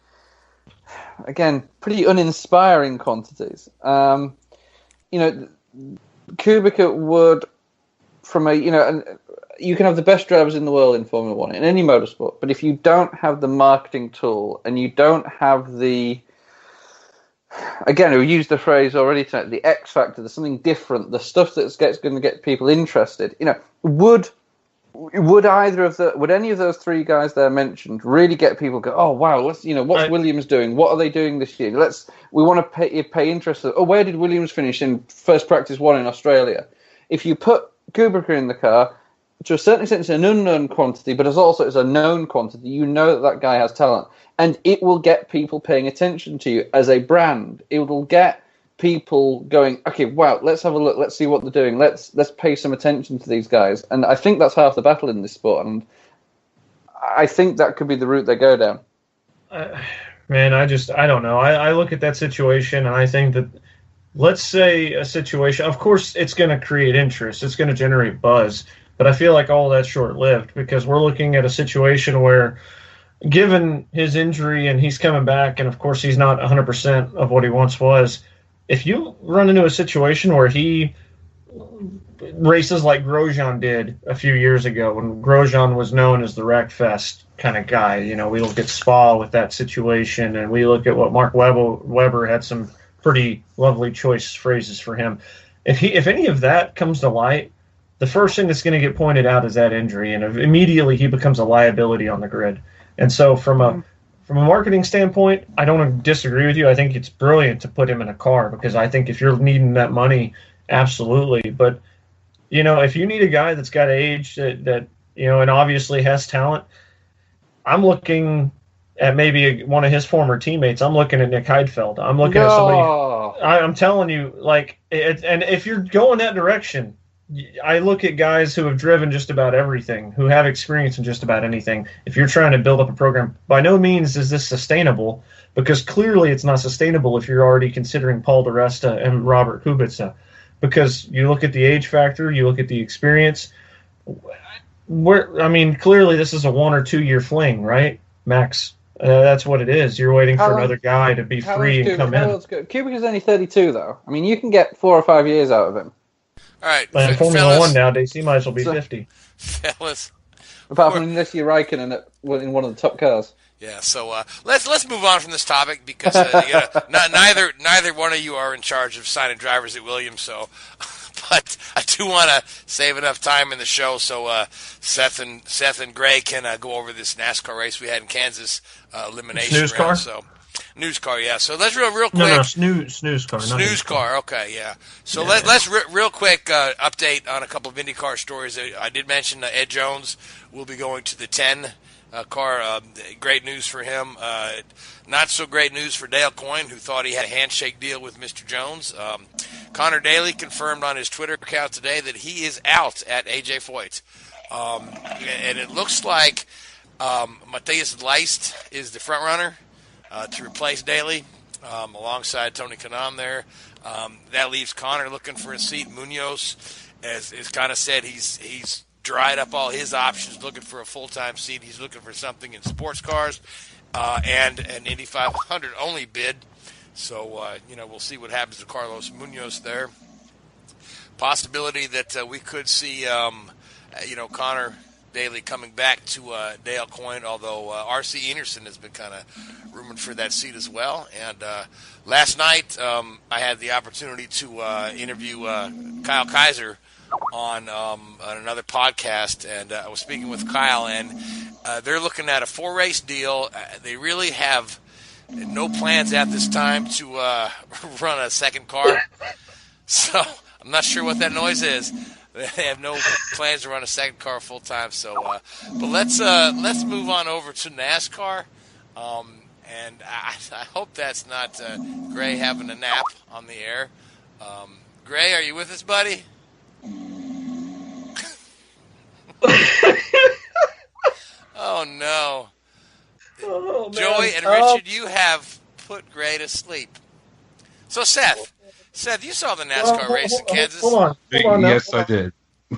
uninspiring quantities. Kubica would, from and you can have the best drivers in the world in Formula One, in any motorsport, but if you don't have the marketing tool and you don't have the, again, we used the phrase already tonight, the X factor, there's something different, the stuff that's going to get people interested. Would any of those three guys there mentioned really get people go, oh wow, what's Williams doing? What are they doing this year? We want to pay interest. Oh, where did Williams finish in first practice one in Australia? if you put Kubrick in the car, to a certain extent, it's an unknown quantity, but it's a known quantity. You know that guy has talent, and it will get people paying attention to you as a brand. It will get people going, okay, wow, let's have a look, let's see what they're doing, let's pay some attention to these guys. And I think that's half the battle in this sport, and I think that could be the route they go down. Man, I don't know. I look at that situation, and I think that, let's say a situation, of course it's going to create interest, it's going to generate buzz, but I feel like all that's short-lived, because we're looking at a situation where, given his injury and he's coming back, and of course he's not 100% of what he once was, if you run into a situation where he races like Grosjean did a few years ago, when Grosjean was known as the Wreckfest kind of guy, we look at Spa with that situation, and we look at what Mark Webber had some pretty lovely choice phrases for him. If any of that comes to light, the first thing that's going to get pointed out is that injury, and immediately he becomes a liability on the grid. And so from a marketing standpoint, I don't disagree with you. I think it's brilliant to put him in a car, because I think if you're needing that money, absolutely. But, if you need a guy that's got age that and obviously has talent, I'm looking at maybe one of his former teammates. I'm looking at Nick Heidfeld. I'm looking at somebody. I'm telling you, and if you're going that direction, I look at guys who have driven just about everything, who have experience in just about anything. If you're trying to build up a program, by no means is this sustainable, because clearly it's not sustainable if you're already considering Paul DiResta and Robert Kubica, because you look at the age factor, you look at the experience. Clearly this is a 1 or 2 year fling, right, Max? That's what it is. You're waiting for another guy to be free and come in. Kubica's only 32, though. You can get 4 or 5 years out of him. All right, in Formula One nowadays, he might as well be 50. Fellas, apart from unless you're Raikkonen in one of the top cars. Yeah, so let's move on from this topic, because neither one of you are in charge of signing drivers at Williams. So, but I do want to save enough time in the show so Seth and Gray can go over this NASCAR race we had in Kansas, elimination snooze round. Car? So. News car, yeah. So let's real quick. No, snooze car. Snooze car, okay, yeah. So let's real quick update on a couple of IndyCar stories. I did mention Ed Jones will be going to the 10 car. Great news for him. Not so great news for Dale Coyne, who thought he had a handshake deal with Mr. Jones. Connor Daly confirmed on his Twitter account today that he is out at AJ Foyt. And it looks like Matthias Leist is the front runner to replace Daly, alongside Tony Kanaan there. That leaves Connor looking for a seat. Munoz, as kind of said, he's dried up all his options, looking for a full-time seat. He's looking for something in sports cars and an Indy 500 only bid. So, we'll see what happens to Carlos Munoz there. Possibility that we could see, Connor Daly coming back to Dale Coyne, although R.C. Enerson has been kind of rumored for that seat as well. And last night I had the opportunity to interview Kyle Kaiser on another podcast, and I was speaking with Kyle, and they're looking at a 4-race deal. They really have no plans at this time to run a second car, so I'm not sure what that noise is. They have no plans to run a second car full time. So, but let's move on over to NASCAR, and I hope that's not Gray having a nap on the air. Gray, are you with us, buddy? Oh no! Oh, Joey and Richard, you have put Gray to sleep. So Seth, you saw the NASCAR race in Kansas. Hold on yes, I did.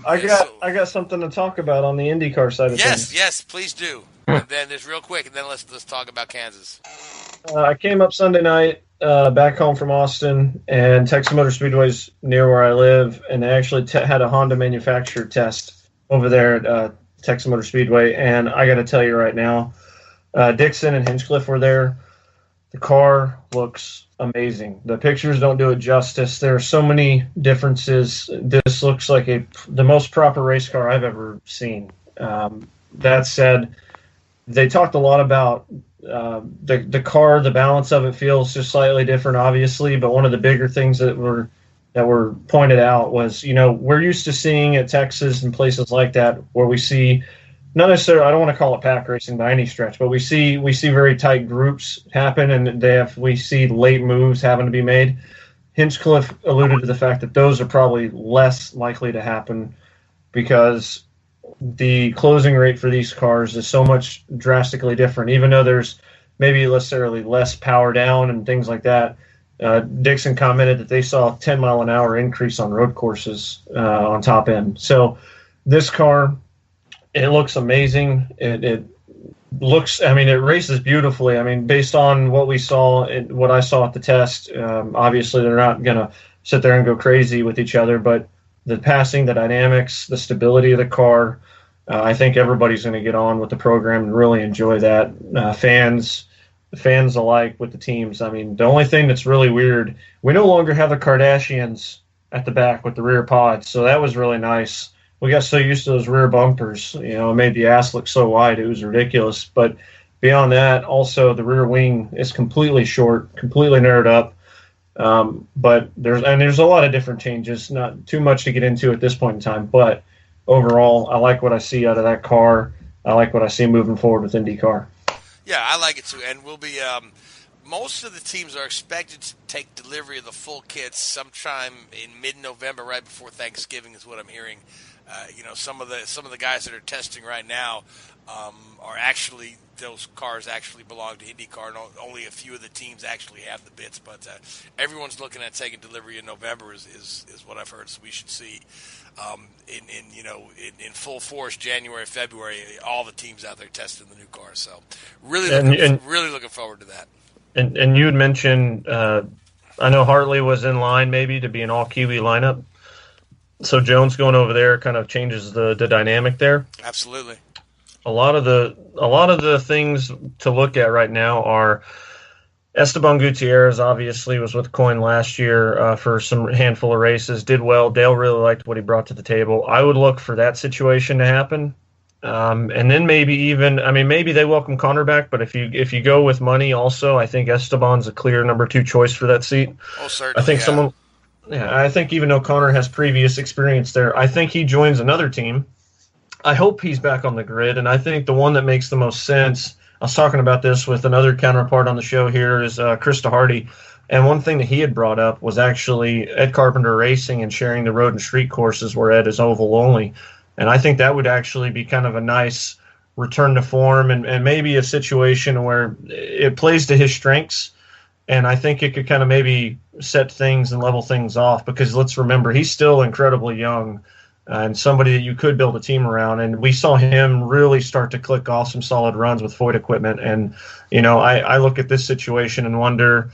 I got something to talk about on the IndyCar side of things. Yes, please do. And then just real quick, and then let's talk about Kansas. I came up Sunday night back home from Austin, and Texas Motor Speedway's near where I live, and they actually had a Honda manufacturer test over there at Texas Motor Speedway. And I got to tell you right now, Dixon and Hinchcliffe were there. The car looks amazing. The pictures don't do it justice. There are so many differences. This looks like the most proper race car I've ever seen. That said, they talked a lot about the car. The balance of it feels just slightly different, obviously. But one of the bigger things that that were pointed out was, we're used to seeing at Texas and places like that where we see, not necessarily, I don't want to call it pack racing by any stretch, but we see very tight groups happen, and we see late moves having to be made. Hinchcliffe alluded to the fact that those are probably less likely to happen because the closing rate for these cars is so much drastically different, even though there's maybe necessarily less power down and things like that. Dixon commented that they saw a 10-mile-an-hour increase on road courses on top end. So this car, it looks amazing. It looks, it races beautifully. Based on what we saw and what I saw at the test, obviously they're not going to sit there and go crazy with each other, but the passing, the dynamics, the stability of the car, I think everybody's going to get on with the program and really enjoy that. Fans alike with the teams. The only thing that's really weird, we no longer have the Kardashians at the back with the rear pods, so that was really nice. We got so used to those rear bumpers, it made the ass look so wide, it was ridiculous. But beyond that, also the rear wing is completely short, completely narrowed up. But there's a lot of different changes, not too much to get into at this point in time. But overall, I like what I see out of that car. I like what I see moving forward with IndyCar. Yeah, I like it too, and we'll be. Most of the teams are expected to take delivery of the full kits sometime in mid-November, right before Thanksgiving, is what I'm hearing. Some of the guys that are testing right now are actually, those cars actually belong to IndyCar. And only a few of the teams actually have the bits, but everyone's looking at taking delivery in November is what I've heard. So we should see in full force January, February, all the teams out there testing the new cars. So really looking forward to that. And you had mentioned, I know Hartley was in line maybe to be an all-Kiwi lineup. So Jones going over there kind of changes the dynamic there. Absolutely. A lot of the things to look at right now are Esteban Gutierrez obviously was with Coin last year for some handful of races, did well. Dale really liked what he brought to the table. I would look for that situation to happen. And then maybe they welcome Connor back, but if you go with money also, I think Esteban's a clear number 2 choice for that seat. Oh, certainly. I think I think even though Connor has previous experience there, I think he joins another team. I hope he's back on the grid, and I think the one that makes the most sense, I was talking about this with another counterpart on the show here, is Krista Hardy. And one thing that he had brought up was actually Ed Carpenter Racing and sharing the road and street courses where Ed is oval only. And I think that would actually be kind of a nice return to form and maybe a situation where it plays to his strengths. And I think it could kind of maybe set things and level things off because let's remember, he's still incredibly young and somebody that you could build a team around. And we saw him really start to click off some solid runs with Foyt equipment. And, I look at this situation and wonder,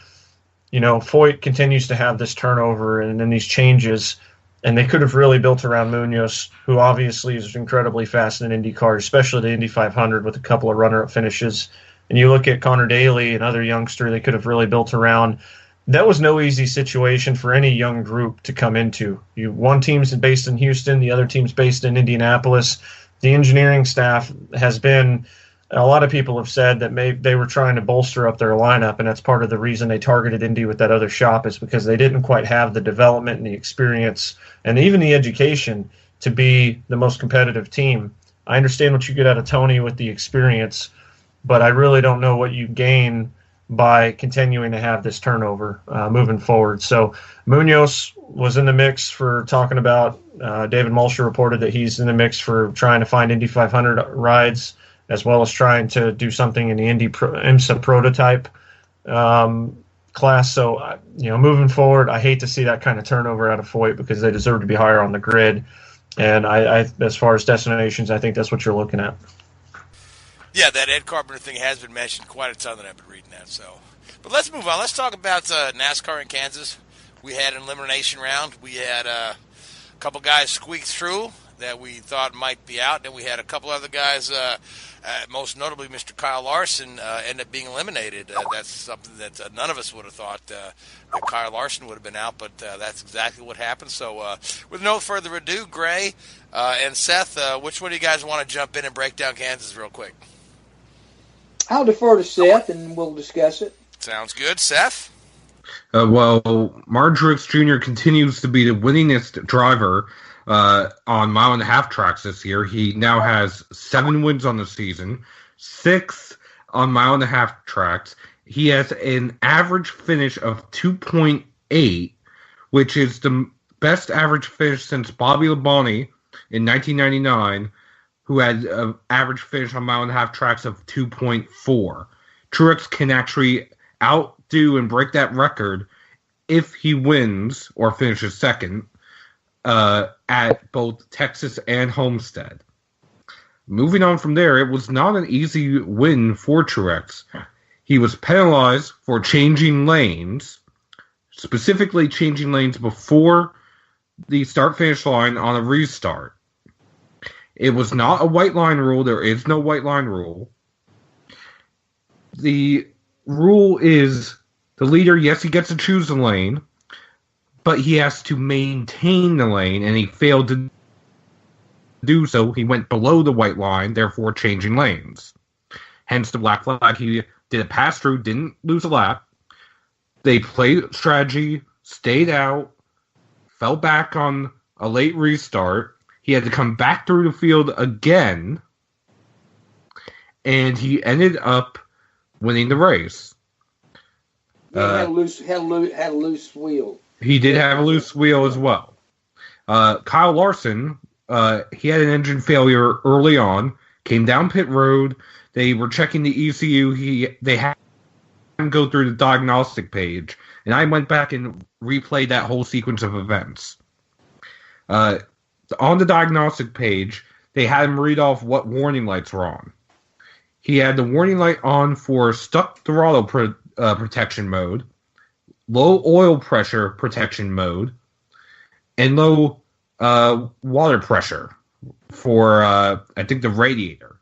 Foyt continues to have this turnover and then these changes. And they could have really built around Munoz, who obviously is incredibly fast in IndyCar, especially the Indy 500 with a couple of runner-up finishes. And you look at Connor Daly, another youngster they could have really built around. That was no easy situation for any young group to come into. One team's based in Houston, the other team's based in Indianapolis. The engineering staff has been, a lot of people have said that they were trying to bolster up their lineup, and that's part of the reason they targeted Indy with that other shop is because they didn't quite have the development and the experience and even the education to be the most competitive team. I understand what you get out of Tony with the experience, but I really don't know what you gain by continuing to have this turnover moving forward. So Munoz was in the mix for talking about, David Mulcher reported that he's in the mix for trying to find Indy 500 rides as well as trying to do something in the IMSA prototype class. So, moving forward, I hate to see that kind of turnover out of Foyt because they deserve to be higher on the grid. And I as far as destinations, I think that's what you're looking at. Yeah, that Ed Carpenter thing has been mentioned quite a ton that I've been reading that. So, but let's move on. Let's talk about NASCAR in Kansas. We had an elimination round. We had a couple guys squeak through that we thought might be out. Then we had a couple other guys, most notably Mr. Kyle Larson, end up being eliminated. That's something that none of us would have thought that Kyle Larson would have been out, but that's exactly what happened. So with no further ado, Gray and Seth, which one do you guys want to jump in and break down Kansas real quick? I'll defer to Seth, and we'll discuss it. Sounds good. Seth? Well, Martin Truex Jr. continues to be the winningest driver on mile-and-a-half tracks this year. He now has 7 wins on the season, 6 on mile-and-a-half tracks. He has an average finish of 2.8, which is the best average finish since Bobby Labonte in 1999, who had an average finish on mile-and-a-half tracks of 2.4. Truex can actually outdo and break that record if he wins or finishes second at both Texas and Homestead. Moving on from there, it was not an easy win for Truex. He was penalized for changing lanes, specifically changing lanes before the start-finish line on a restart. It was not a white line rule. There is no white line rule. The rule is the leader, yes, he gets to choose the lane, but he has to maintain the lane, and he failed to do so. He went below the white line, therefore changing lanes. Hence the black flag. He did a pass-through, didn't lose a lap. They played strategy, stayed out, fell back on a late restart. He had to come back through the field again, and he ended up winning the race. Had a loose wheel. He did have a loose wheel as well. Kyle Larson, he had an engine failure early on, came down pit road. They were checking the ECU. They had him go through the diagnostic page, and I went back and replayed that whole sequence of events. On the diagnostic page, they had him read off what warning lights were on. He had the warning light on for stuck throttle protection mode, low oil pressure protection mode, and low water pressure for, I think, the radiator.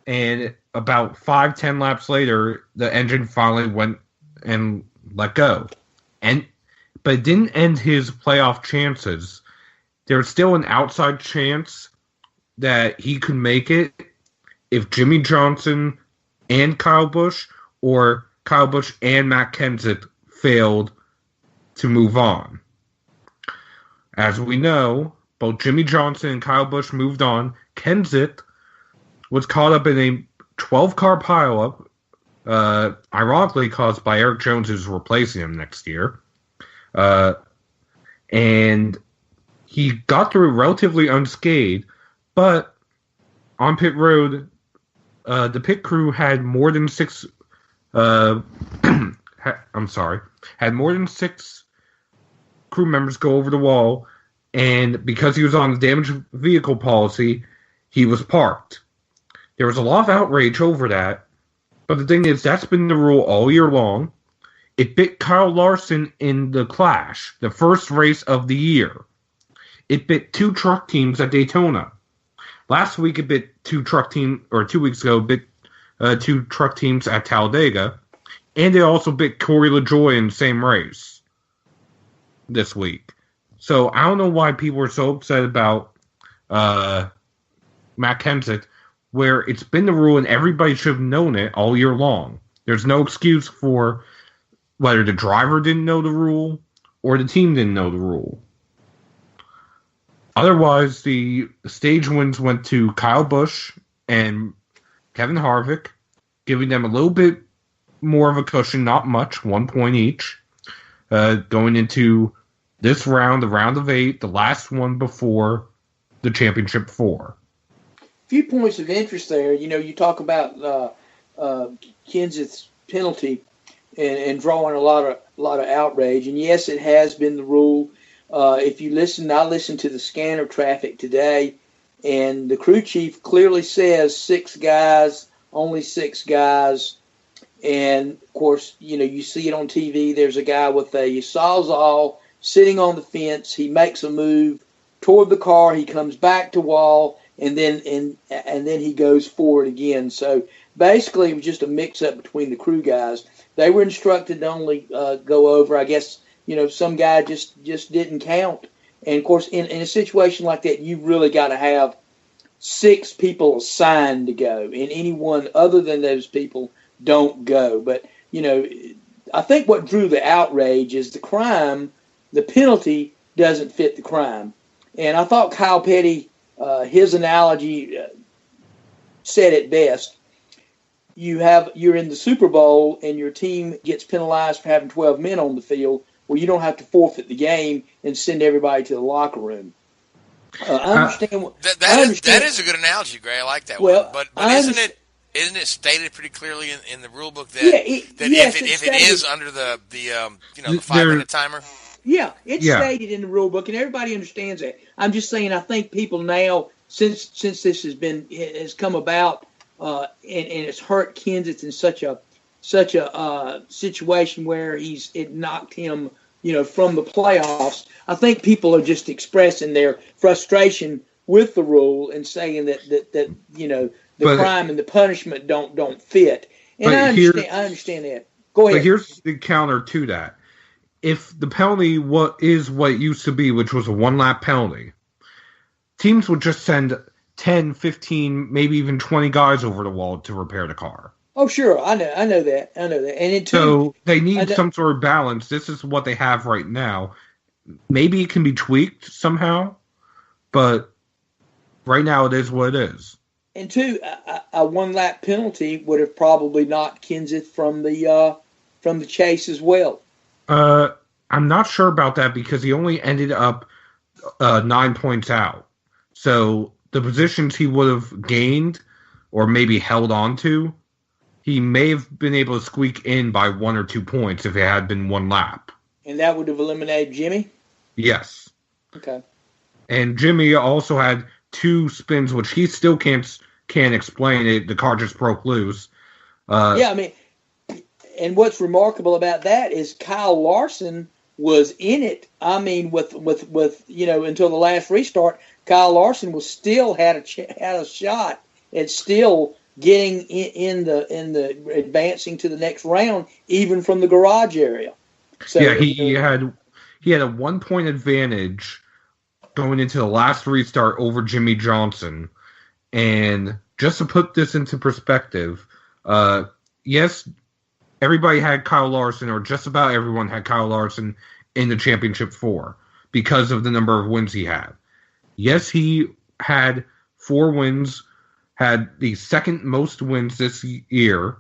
And about 5-10 laps later, the engine finally went and let go. But it didn't end his playoff chances. There was still an outside chance that he could make it if Jimmy Johnson and Kyle Busch, or Kyle Busch and Matt Kenseth, failed to move on. As we know, both Jimmy Johnson and Kyle Busch moved on. Kenseth was caught up in a 12-car pileup, ironically caused by Eric Jones, who's replacing him next year. And he got through relatively unscathed, but on pit road, the pit crew had more than 6. Had more than 6 crew members go over the wall, and because he was on the damaged vehicle policy, he was parked. There was a lot of outrage over that, but the thing is, that's been the rule all year long. It bit Kyle Larson in the Clash, the first race of the year. It bit 2 truck teams at Daytona. Last week, it bit 2 truck teams, or 2 weeks ago, bit 2 truck teams at Talladega. And it also bit Corey LaJoie in the same race this week. So I don't know why people are so upset about Matt Kenseth, where it's been the rule and everybody should have known it all year long. There's no excuse for whether the driver didn't know the rule or the team didn't know the rule. Otherwise, the stage wins went to Kyle Busch and Kevin Harvick, giving them a little bit more of a cushion, not much, 1 point each, going into this round, the round of 8, the last one before the championship 4. Few points of interest there. You know, you talk about Kenseth's penalty and drawing a lot of outrage. And yes, it has been the rule. If you listen, I listened to the scanner traffic today, and the crew chief clearly says 6 guys, only 6 guys. And of course, you know, you see it on TV. There's a guy with a sawzall sitting on the fence. He makes a move toward the car. He comes back to wall, and then he goes forward again. So basically, it was just a mix-up between the crew guys. They were instructed to only go over. I guess, you know, some guy just didn't count. And of course, in a situation like that, you've really got to have 6 people assigned to go, and anyone other than those people don't go. But, you know, I think what drew the outrage is the crime, the penalty doesn't fit the crime. And I thought Kyle Petty, his analogy said it best. You're in the Super Bowl and your team gets penalized for having 12 men on the field. Well, you don't have to forfeit the game and send everybody to the locker room. I understand. That is a good analogy, Gray. I like that one. But isn't it stated pretty clearly in the rule book that, if it is under the 5-minute timer? Yeah, it's stated in the rule book, and everybody understands that. I'm just saying, I think people now, since this has come about, and it's hurt Kenseth in such a situation where it knocked him, from the playoffs. I think people are just expressing their frustration with the rule and saying that the crime and the punishment don't fit. And I understand that. Go ahead. But here's the counter to that. If the penalty is what it used to be, which was a one-lap penalty, teams would just send 10, 15, maybe even 20 guys over the wall to repair the car. Oh, sure. I know that. And so they need some sort of balance. This is what they have right now. Maybe it can be tweaked somehow, but right now it is what it is. And two, a one-lap penalty would have probably knocked Kenseth from the chase as well. I'm not sure about that because he only ended up 9 points out. So the positions he would have gained or maybe held on to, he may have been able to squeak in by 1 or 2 points if it had been one lap. And that would have eliminated Jimmy? Yes. Okay. And Jimmy also had 2 spins, which he still can't explain it. The car just broke loose. And what's remarkable about that is Kyle Larson was in it. I mean, with until the last restart, Kyle Larson was still had a shot at still getting in the advancing to the next round, even from the garage area. So yeah, he had a 1 point advantage going into the last restart over Jimmy Johnson. And just to put this into perspective, yes, everybody had Kyle Larson, or just about everyone had Kyle Larson in the championship 4 because of the number of wins he had. Yes, he had 4 wins, had the second most wins this year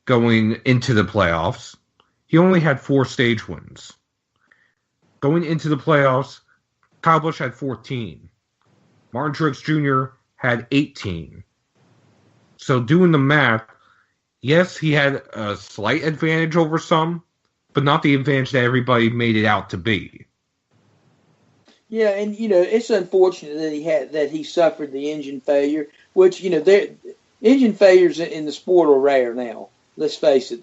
going into the playoffs. He only had 4 stage wins. Going into the playoffs, Kyle Busch had 14. Martin Truex Jr. had 18. So doing the math, yes, he had a slight advantage over some, but not the advantage that everybody made it out to be. Yeah, and it's unfortunate that he suffered the engine failure, which engine failures in the sport are rare now. Let's face it,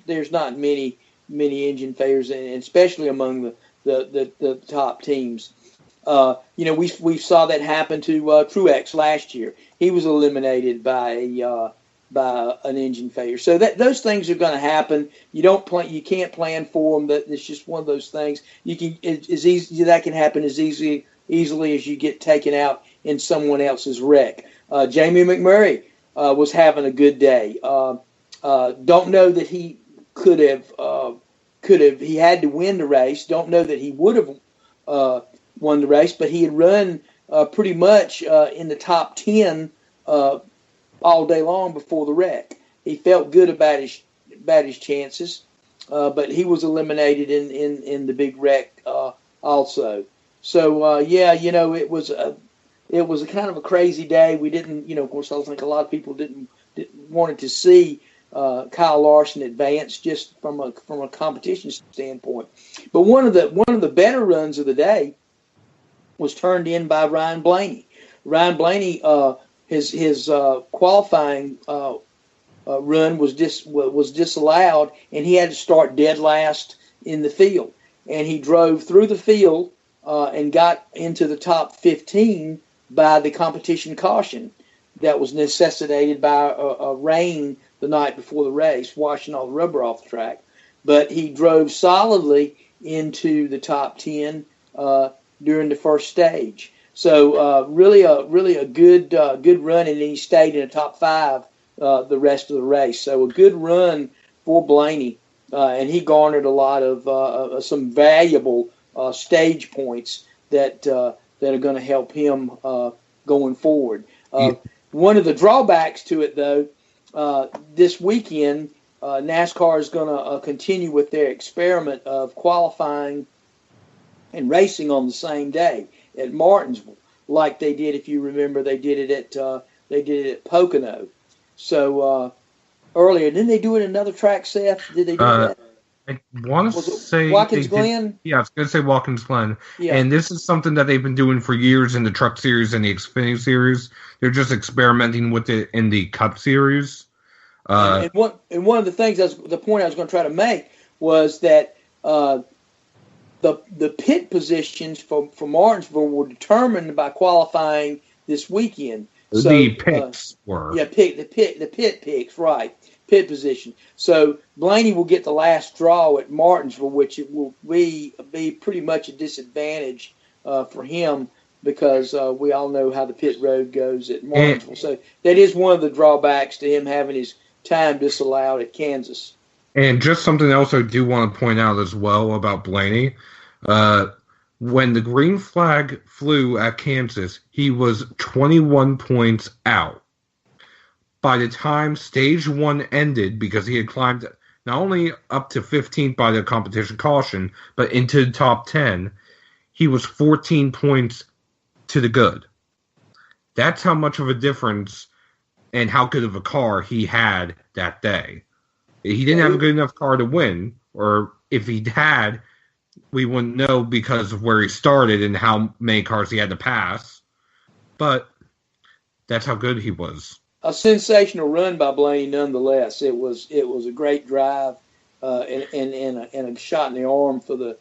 there's not many engine failures, and especially among the top teams. We saw that happen to Truex last year. He was eliminated by an engine failure. So those things are going to happen. You can't plan for them. That it's just one of those things. That can happen as easily as you get taken out in someone else's wreck. Jamie McMurray was having a good day. Don't know that he could have. He had to win the race. Don't know that he would have won the race, but he had run pretty much in the top 10 all day long before the wreck. He felt good about his chances, but he was eliminated in the big wreck also. So it was a kind of a crazy day. We didn't, of course, I think a lot of people didn't wanted to see Kyle Larson advance just from a competition standpoint. But one of the better runs of the day was turned in by Ryan Blaney. Ryan Blaney, his qualifying run was disallowed, and he had to start dead last in the field. And he drove through the field and got into the top 15 by the competition caution that was necessitated by a rain the night before the race, washing all the rubber off the track. But he drove solidly into the top 10 during the first stage. So really a good run, and then he stayed in the top 5 the rest of the race. So a good run for Blaney and he garnered a lot of some valuable stage points that are going to help him going forward. One of the drawbacks to it, though, this weekend, NASCAR is going to continue with their experiment of qualifying and racing on the same day at Martinsville, like they did. If you remember, they did it at Pocono. So earlier, didn't they do it at another track, Seth? Did they do that? I want to say Watkins Glen? Yeah, I was going to say Watkins Glen. Yeah. And this is something that they've been doing for years in the Truck Series and the Xfinity Series. They're just experimenting with it in the Cup Series. And one of the things, the point I was going to try to make was that the pit positions for Martinsville were determined by qualifying this weekend. So, the picks were. Yeah, the pit picks, right. Pit position. So Blaney will get the last draw at Martinsville, which it will be pretty much a disadvantage for him because we all know how the pit road goes at Martinsville. So that is one of the drawbacks to him having his time disallowed at Kansas. And just something else I do want to point out as well about Blaney. When the green flag flew at Kansas, he was 21 points out. By the time stage 1 ended, because he had climbed not only up to 15th by the competition caution, but into the top 10, he was 14 points to the good. That's how much of a difference and how good of a car he had that day. He didn't have a good enough car to win, or if he had, we wouldn't know because of where he started and how many cars he had to pass. But that's how good he was. A sensational run by Blaney, nonetheless. It was a great drive and a shot in the arm for the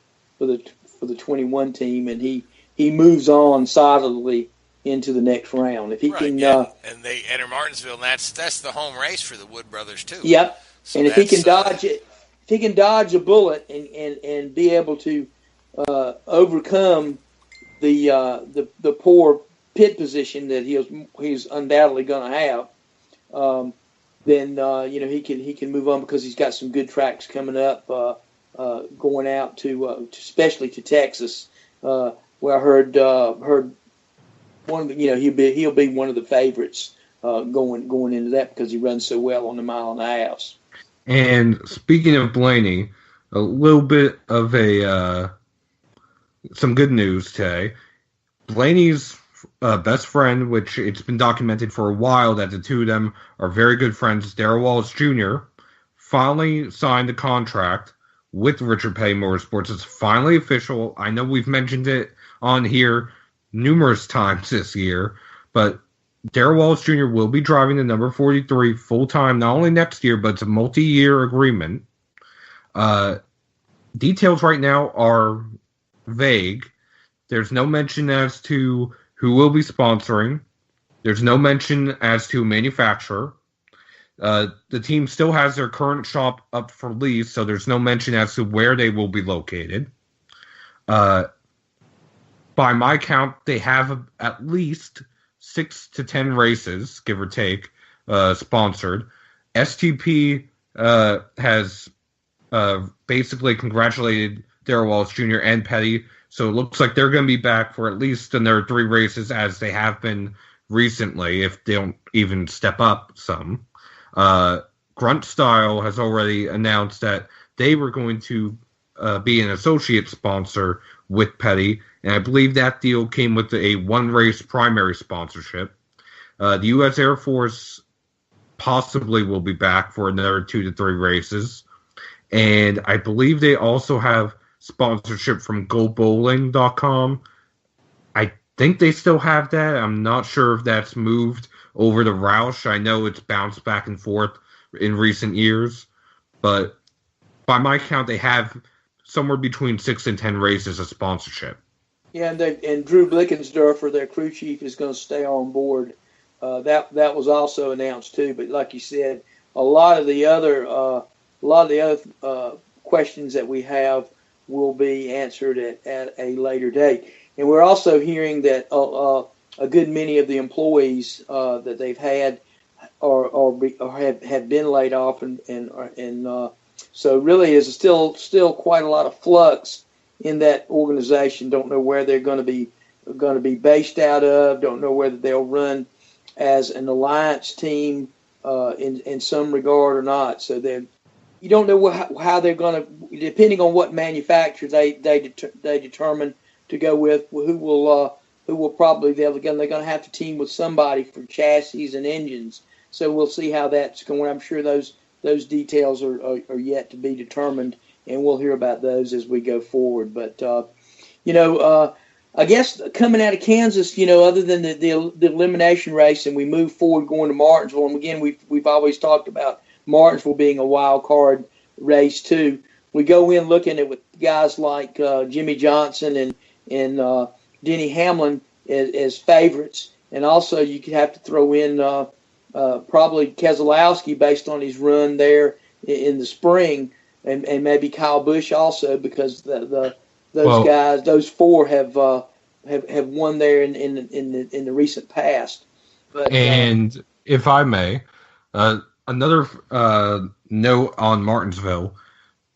21 team, and he moves on solidly into the next round. If he can, and they enter Martinsville, and that's the home race for the Wood brothers too. Yep, so and if he can dodge it, if he can dodge a bullet and be able to overcome the poor pit position that he's undoubtedly going to have, then he can move on because he's got some good tracks coming up, going out to especially to Texas, where I heard one of the, he'll be one of the favorites going into that because he runs so well on the mile and a half. And speaking of Blaney, a little bit of some good news today. Blaney's best friend, which it's been documented for a while that the two of them are very good friends, Darrell Wallace Jr., finally signed a contract with Richard Petty Motorsports. It's finally official. I know we've mentioned it on here numerous times this year, but Darrell Wallace Jr. will be driving the number 43 full-time, not only next year, but it's a multi-year agreement. Details right now are vague. There's no mention as to who will be sponsoring. There's no mention as to manufacturer. The team still has their current shop up for lease, so there's no mention as to where they will be located. By my count, they have at least 6 to 10 races, give or take, sponsored. STP has basically congratulated Darrell Wallace Jr. and Petty, so it looks like they're going to be back for at least another 3 races, as they have been recently, if they don't even step up some. Grunt Style has already announced that they were going to be an associate sponsor with Petty, and I believe that deal came with a 1-race primary sponsorship. The U.S. Air Force possibly will be back for another 2 to 3 races, and I believe they also have sponsorship from GoBowling.com. I think they still have that. I'm not sure if that's moved over to Roush. I know it's bounced back and forth in recent years, but by my count, they have somewhere between 6 and 10 races of sponsorship. Yeah, and Drew Blickensderfer, their crew chief, is going to stay on board. That was also announced too. But like you said, a lot of the other questions that we have will be answered at a later date. And we're also hearing that a good many of the employees that they've had have been laid off and So really is still quite a lot of flux in that organization. Don't know where they're going to be based out of. Don't know whether they'll run as an alliance team in some regard or not. So you don't know how they're going to, depending on what manufacturer they determine to go with, who will probably they're going to have to team with somebody for chassis and engines. So we'll see how that's going. I'm sure those details are yet to be determined, and we'll hear about those as we go forward. But I guess coming out of Kansas, other than the elimination race, and we move forward going to Martinsville, and again we've always talked about Martinsville being a wild card race too. We go in looking at with guys like Jimmy Johnson and Denny Hamlin as favorites, and also you could have to throw in probably Keselowski based on his run there in the spring, and maybe Kyle Busch also, because those four have won there in the recent past. But, and if I may, another note on Martinsville: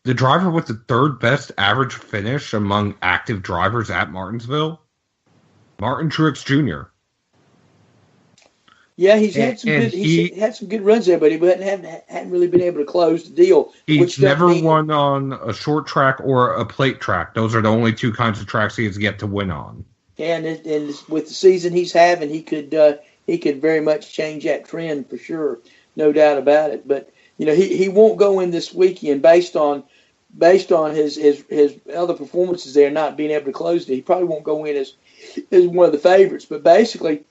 the driver with the third best average finish among active drivers at Martinsville, Martin Truex Jr. Yeah, he's had some good runs there, but he hadn't really been able to close the deal. He's never won on a short track or a plate track. Those are the only two kinds of tracks he has yet to win on. Yeah, and with the season he's having, he could very much change that trend for sure, no doubt about it. But he won't go in this weekend based on his other performances there, not being able to close it. He probably won't go in as one of the favorites. But basically,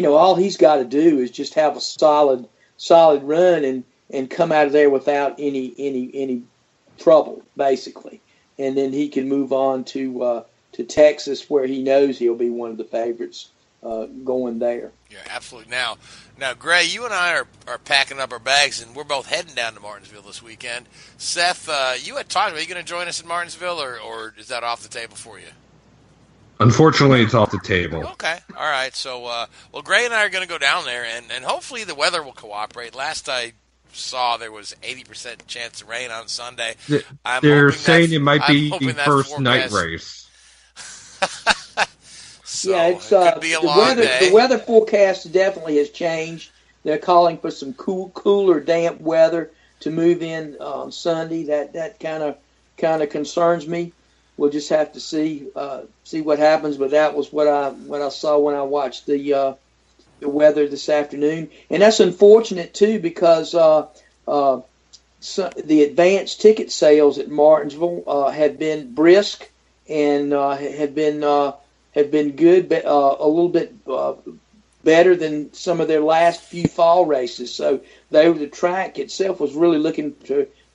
all he's got to do is just have a solid run and come out of there without any trouble, basically, and then he can move on to Texas, where he knows he'll be one of the favorites going there. Yeah, absolutely. Now, Gray, you and I are packing up our bags, and we're both heading down to Martinsville this weekend. Seth, you had talked about, are you going to join us in Martinsville, or is that off the table for you? Unfortunately, it's off the table. Okay, all right. So, Gray and I are going to go down there, and hopefully the weather will cooperate. Last I saw, there was 80% chance of rain on Sunday. They're saying it might be the first night race. So yeah, it could be a long weather. day. The weather forecast definitely has changed. They're calling for some cooler, damp weather to move in on Sunday. That kind of concerns me. We'll just have to see what happens. But that was what I saw when I watched the weather this afternoon, and that's unfortunate too, because the advanced ticket sales at Martinsville have been brisk and have been good, but a little bit better than some of their last few fall races. So the track itself was really looking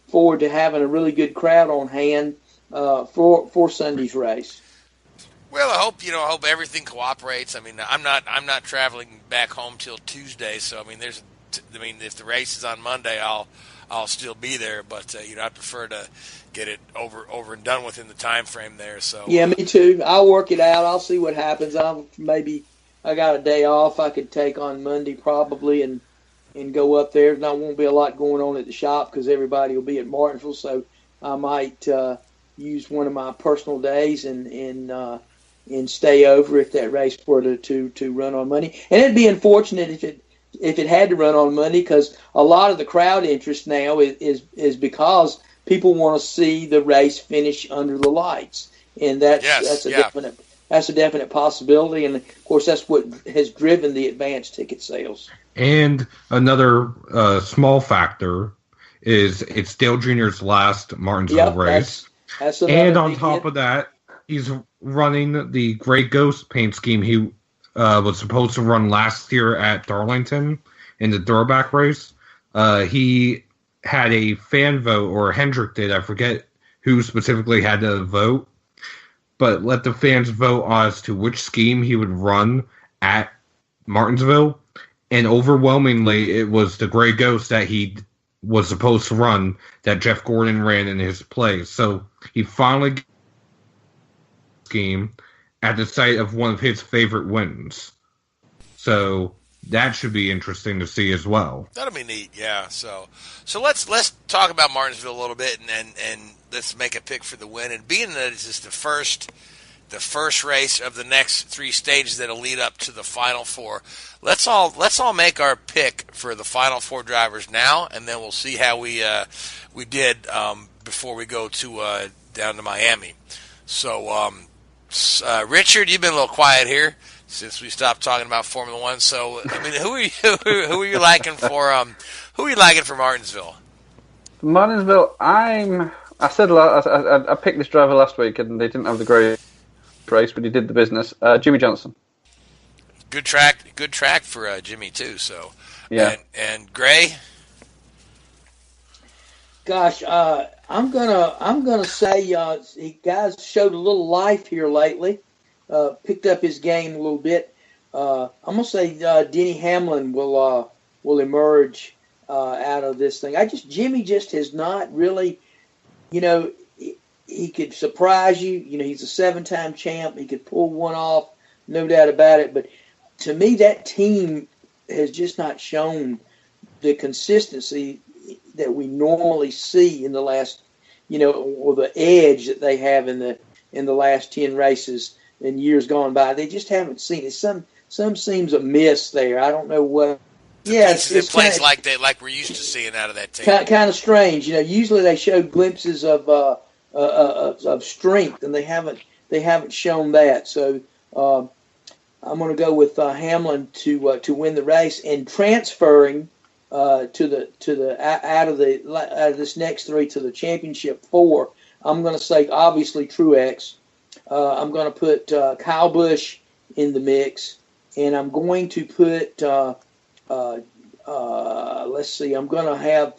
forward to having a really good crowd on hand for Sunday's race. Well, I hope everything cooperates. I mean, I'm not traveling back home till Tuesday, so I mean, if the race is on Monday, I'll still be there, but I prefer to get it over and done with in the time frame there. So yeah, me too. I'll work it out. I'll see what happens. I got a day off I could take on Monday probably and go up there. There won't be a lot going on at the shop because everybody will be at Martinsville, so I might use one of my personal days and stay over if that race were to run on Monday. And it'd be unfortunate if it had to run on Monday, because a lot of the crowd interest now is because people want to see the race finish under the lights, and that's a definite possibility. And of course, that's what has driven the advanced ticket sales. And another small factor is it's Dale Jr.'s last Martinsville race. That's and on top of that, he's running the Grey Ghost paint scheme he was supposed to run last year at Darlington in the throwback race. He had a fan vote, or Hendrick did, I forget who specifically had to vote, but let the fans vote as to which scheme he would run at Martinsville. And overwhelmingly, it was the Grey Ghost that he was supposed to run that Jeff Gordon ran in his place. So he finally got the scheme at the site of one of his favorite wins. So that should be interesting to see as well. That'll be neat, yeah. So let's talk about Martinsville a little bit, and let's make a pick for the win. And being that it's just the first race of the next 3 stages that'll lead up to the Final Four, let's all make our pick for the Final Four drivers now, and then we'll see how we did before we go to down to Miami. So, Richard, you've been a little quiet here since we stopped talking about Formula One. So, I mean, who are you liking for Martinsville? Martinsville, I picked this driver last week, and they didn't have the great race, but he did the business. Jimmy Johnson. Good track for Jimmy too. So, yeah. And Gray. Gosh, I'm gonna say he guys showed a little life here lately. Picked up his game a little bit. I'm gonna say Denny Hamlin will emerge out of this thing. Jimmy just has not really, he could surprise you. He's a 7-time champ. He could pull one off, no doubt about it. But to me, that team has just not shown the consistency that we normally see in the last, or the edge that they have in the last 10 races in years gone by. They just haven't seen it. Some seems amiss there. I don't know what. Yeah, it's plays like we're used to seeing out of that team. Kind of strange. Usually they show glimpses of strength, and they haven't shown that. So I'm going to go with Hamlin to win the race, and transferring out of this next 3 to the championship 4. I'm going to say obviously Truex. I'm going to put Kyle Busch in the mix, and I'm going to put let's see. I'm going to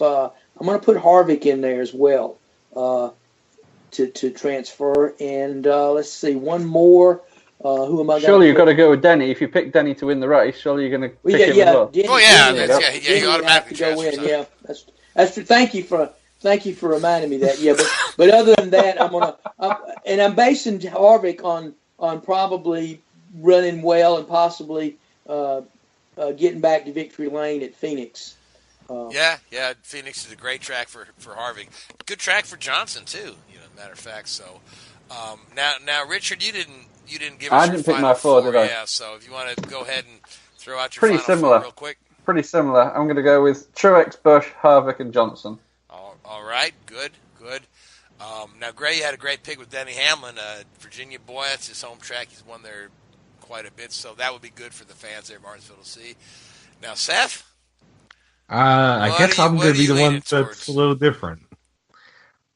put Harvick in there as well to transfer, and let's see one more. Who am I? Surely you've got to go with Denny. If you pick Denny to win the race, surely you're going to pick him as well. Denny, he automatically go in. Yeah, that's true. Thank you for reminding me that. Yeah, but other than that, I'm basing Harvick on probably running well and possibly getting back to victory lane at Phoenix. Phoenix is a great track for Harvick. Good track for Johnson too. Matter of fact. So now, Richard, you didn't give us I didn't pick my 4, did I? Yeah. So if you want to go ahead and throw out your pretty final similar 4 real quick. Pretty similar. I'm going to go with Truex, Busch, Harvick, and Johnson. All right. Good. Now, Gray, you had a great pick with Denny Hamlin. Virginia boy, that's his home track. He's won there quite a bit, so that would be good for the fans there in Martinsville to see. Now, Seth? I guess I'm going to be the one that's a little different.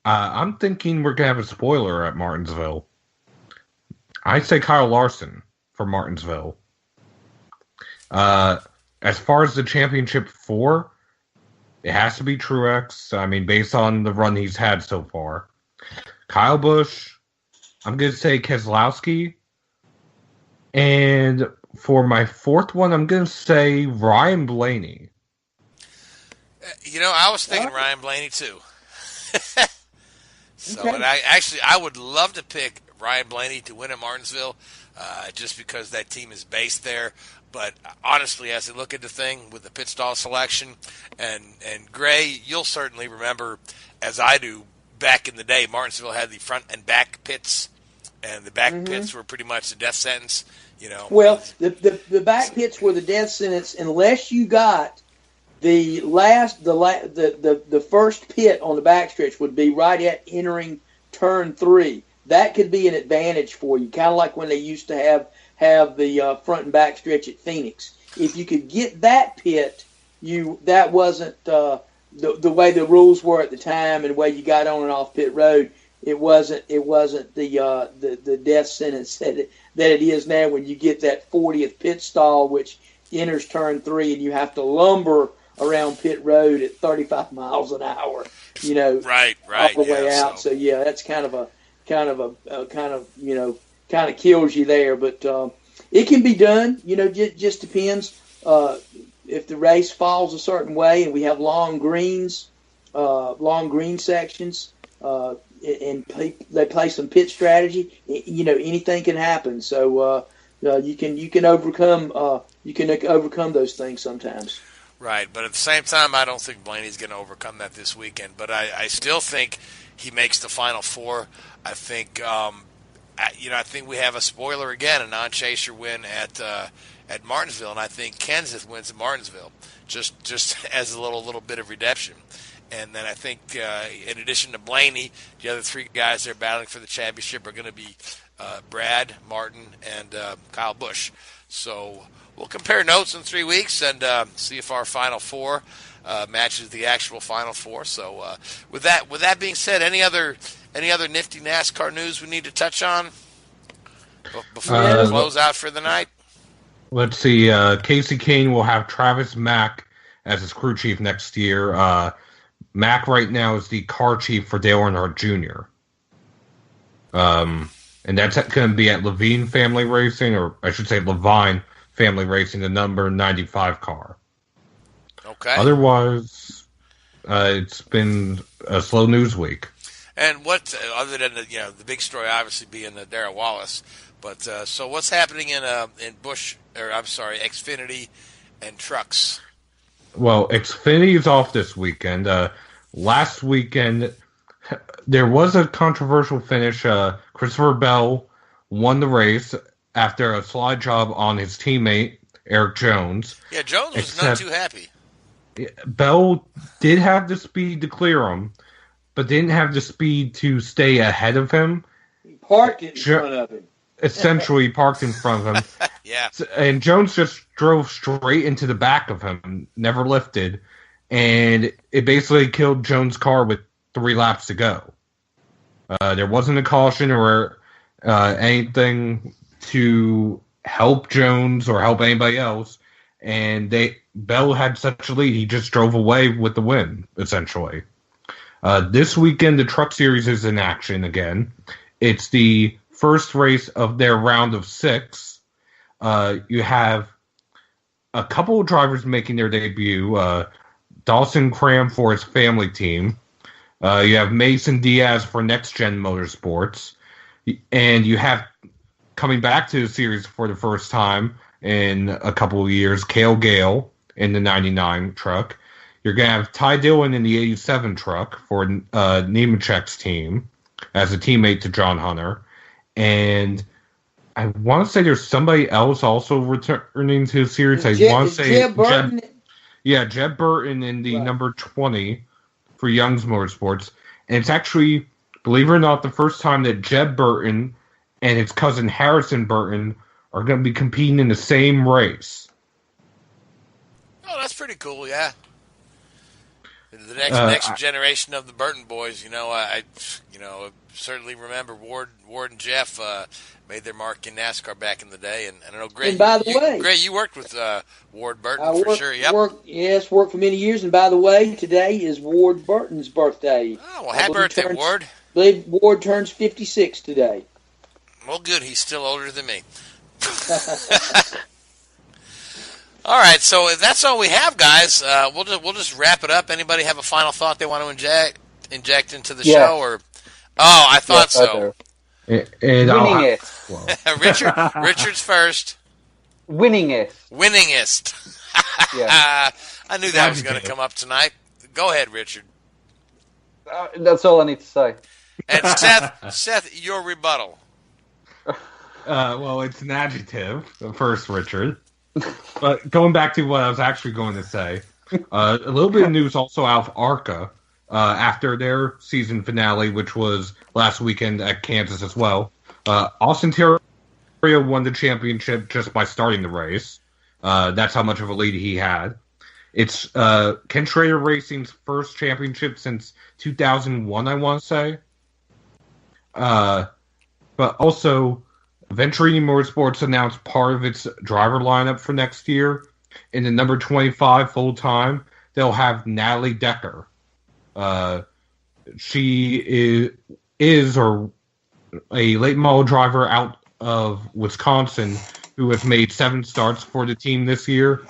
I'm thinking we're going to have a spoiler at Martinsville. I say Kyle Larson for Martinsville. As far as the championship 4, it has to be Truex. I mean, based on the run he's had so far. Kyle Busch, I'm going to say Keselowski. And for my 4th one, I'm going to say Ryan Blaney. I was thinking Ryan Blaney too. And I would love to pick Ryan Blaney to win at Martinsville, just because that team is based there. But honestly, as I look at the thing with the pit stall selection, and Gray, you'll certainly remember, as I do, back in the day, Martinsville had the front and back pits, and the back pits were pretty much the death sentence. Well, the back pits were the death sentence unless you got the first pit on the backstretch would be right at entering turn 3. That could be an advantage for you, kind of like when they used to have the front and back stretch at Phoenix. If you could get that pit, that wasn't the way the rules were at the time and the way you got on and off pit road. It wasn't the death sentence that it is now when you get that 40th pit stall, which enters turn 3, and you have to lumber around pit road at 35 miles an hour. Right, all the way out. So that's kind of kills you there. But it can be done. Just depends if the race falls a certain way, and we have long green sections. And they play some pit strategy. Anything can happen. So you can overcome overcome those things sometimes. Right, but at the same time, I don't think Blaney's going to overcome that this weekend. But I still think he makes the Final Four. I think, I think we have a spoiler again, a non-chaser win at Martinsville, and I think Kenseth wins at Martinsville, just as a little bit of redemption. And then I think, in addition to Blaney, the other three guys that are battling for the championship are going to be Brad, Martin, and Kyle Busch. So we'll compare notes in 3 weeks and see if our Final Four matches the actual Final Four. So with that being said, any other nifty NASCAR news we need to touch on before we close out for the night? Let's see. Casey Kane will have Travis Mack as his crew chief next year. Mack right now is the car chief for Dale Earnhardt Jr. And that's going to be at Levine Family Racing, or I should say Levine Family Racing, the number 95 car. Okay. Otherwise, it's been a slow news week. And what, other than the big story obviously being Darrell Wallace, but so what's happening in Xfinity and trucks? Well, Xfinity is off this weekend. Last weekend, there was a controversial finish. Christopher Bell won the race after a slide job on his teammate, Eric Jones. Yeah, Jones was not too happy. Bell did have the speed to clear him, but didn't have the speed to stay ahead of him. He parked in front of him. Essentially parked in front of him. Yeah. And Jones just drove straight into the back of him, never lifted, and it basically killed Jones' car with 3 laps to go. There wasn't a caution or anything to help Jones or help anybody else, and Bell had such a lead, he just drove away with the win, essentially. This weekend, the Truck Series is in action again. It's the first race of their round of 6. You have a couple of drivers making their debut. Dawson Cram for his family team. You have Mason Diaz for Next Gen Motorsports. And you have, coming back to the series for the first time in a couple of years, Cale Gale in the 99 truck. You're going to have Ty Dillon in the 87 truck for Nemechek's team as a teammate to John Hunter. And I want to say there's somebody else also returning to the series. I want to say Jeb Burton. Jeb Burton in the number 20 for Young's Motorsports. And it's actually, believe it or not, the first time that Jeb Burton and his cousin Harrison Burton are going to be competing in the same race. Oh, that's pretty cool, yeah. The next generation of the Burton boys, I certainly remember Ward and Jeff made their mark in NASCAR back in the day, and I know Greg. And by the way, Greg, you worked with Ward Burton for sure. Yep. Worked for many years. And by the way, today is Ward Burton's birthday. Oh, well, happy birthday, Ward! I believe Ward turns 56 today. Well, good. He's still older than me. All right, so if that's all we have, guys, we'll just wrap it up. Anybody have a final thought they want to inject into the show? Or I thought so. Winningest. Richard's first. Winningest. Yeah. I knew that was going to come up tonight. Go ahead, Richard. That's all I need to say. And Seth, your rebuttal. Well, it's an adjective, first, Richard. But going back to what I was actually going to say, a little bit of news also out of ARCA after their season finale, which was last weekend at Kansas as well. Austin Terrio won the championship just by starting the race. That's how much of a lead he had. It's Ken Schrader Racing's first championship since 2001, I want to say. But also, Venturini Motorsports announced part of its driver lineup for next year. In the number 25 full-time, they'll have Natalie Decker. She is a late model driver out of Wisconsin who has made 7 starts for the team this year.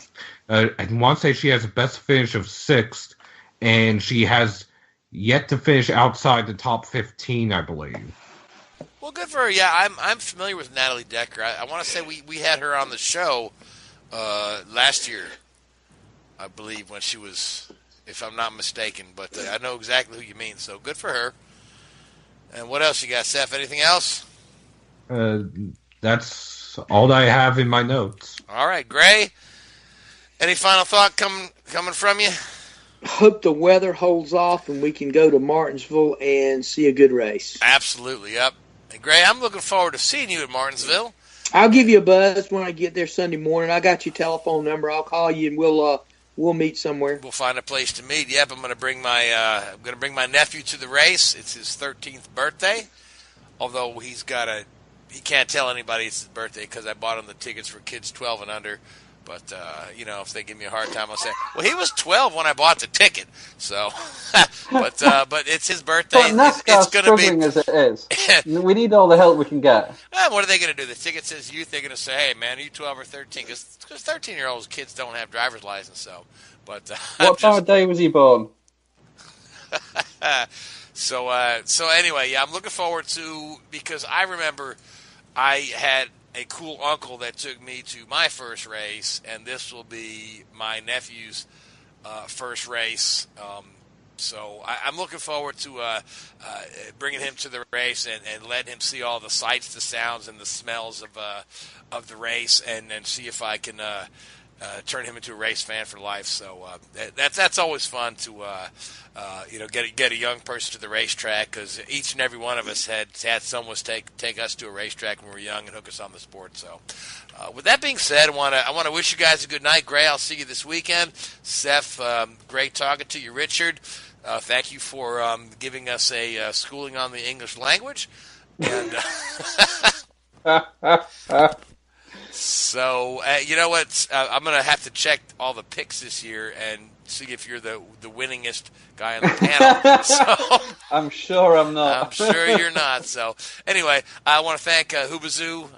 I want to say she has a best finish of 6th, and she has yet to finish outside the top 15, I believe. Well, good for her. Yeah, I'm familiar with Natalie Decker. I want to say we had her on the show last year, I believe, when she was, if I'm not mistaken. But I know exactly who you mean, so good for her. And what else you got, Seth? Anything else? That's all I have in my notes. All right, Gray. Any final thought coming from you? Hope the weather holds off and we can go to Martinsville and see a good race. Absolutely, yep. And Gray, I'm looking forward to seeing you at Martinsville. I'll give you a buzz when I get there Sunday morning. I got your telephone number. I'll call you and we'll meet somewhere. We'll find a place to meet. Yep, I'm going to bring my nephew to the race. It's his 13th birthday. Although he can't tell anybody it's his birthday because I bought him the tickets for kids 12 and under. But, if they give me a hard time, I'll say, well, he was 12 when I bought the ticket. So, but it's his birthday. But NASCAR's struggling as it is. We need all the help we can get. What are they going to do? The ticket says youth. They're going to say, hey, man, are you 12 or 13? Because 13-year-olds kids don't have driver's license. So, but what time of day was he born? So anyway, yeah, I'm looking forward to, because I remember I had a cool uncle that took me to my first race, and this will be my nephew's first race. So I'm looking forward to bringing him to the race and letting him see all the sights, the sounds, and the smells of the race, and see if I can turn him into a race fan for life. So that's always fun to get a young person to the racetrack, because each and every one of us had someone take us to a racetrack when we were young and hook us on the sport. So with that being said, I want to wish you guys a good night. Gray, I'll see you this weekend. Seth, great talking to you. Richard, thank you for giving us a schooling on the English language. And so, you know what? I'm going to have to check all the picks this year and see if you're the winningest guy on the panel. So, I'm sure I'm not. I'm sure you're not. So, anyway, I want to thank Whoobazoo.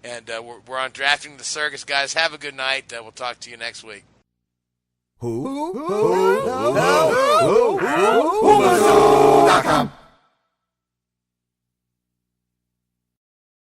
And we're on Drafting the Circus, guys. Have a good night. We'll talk to you next week. Whoobazoo.com.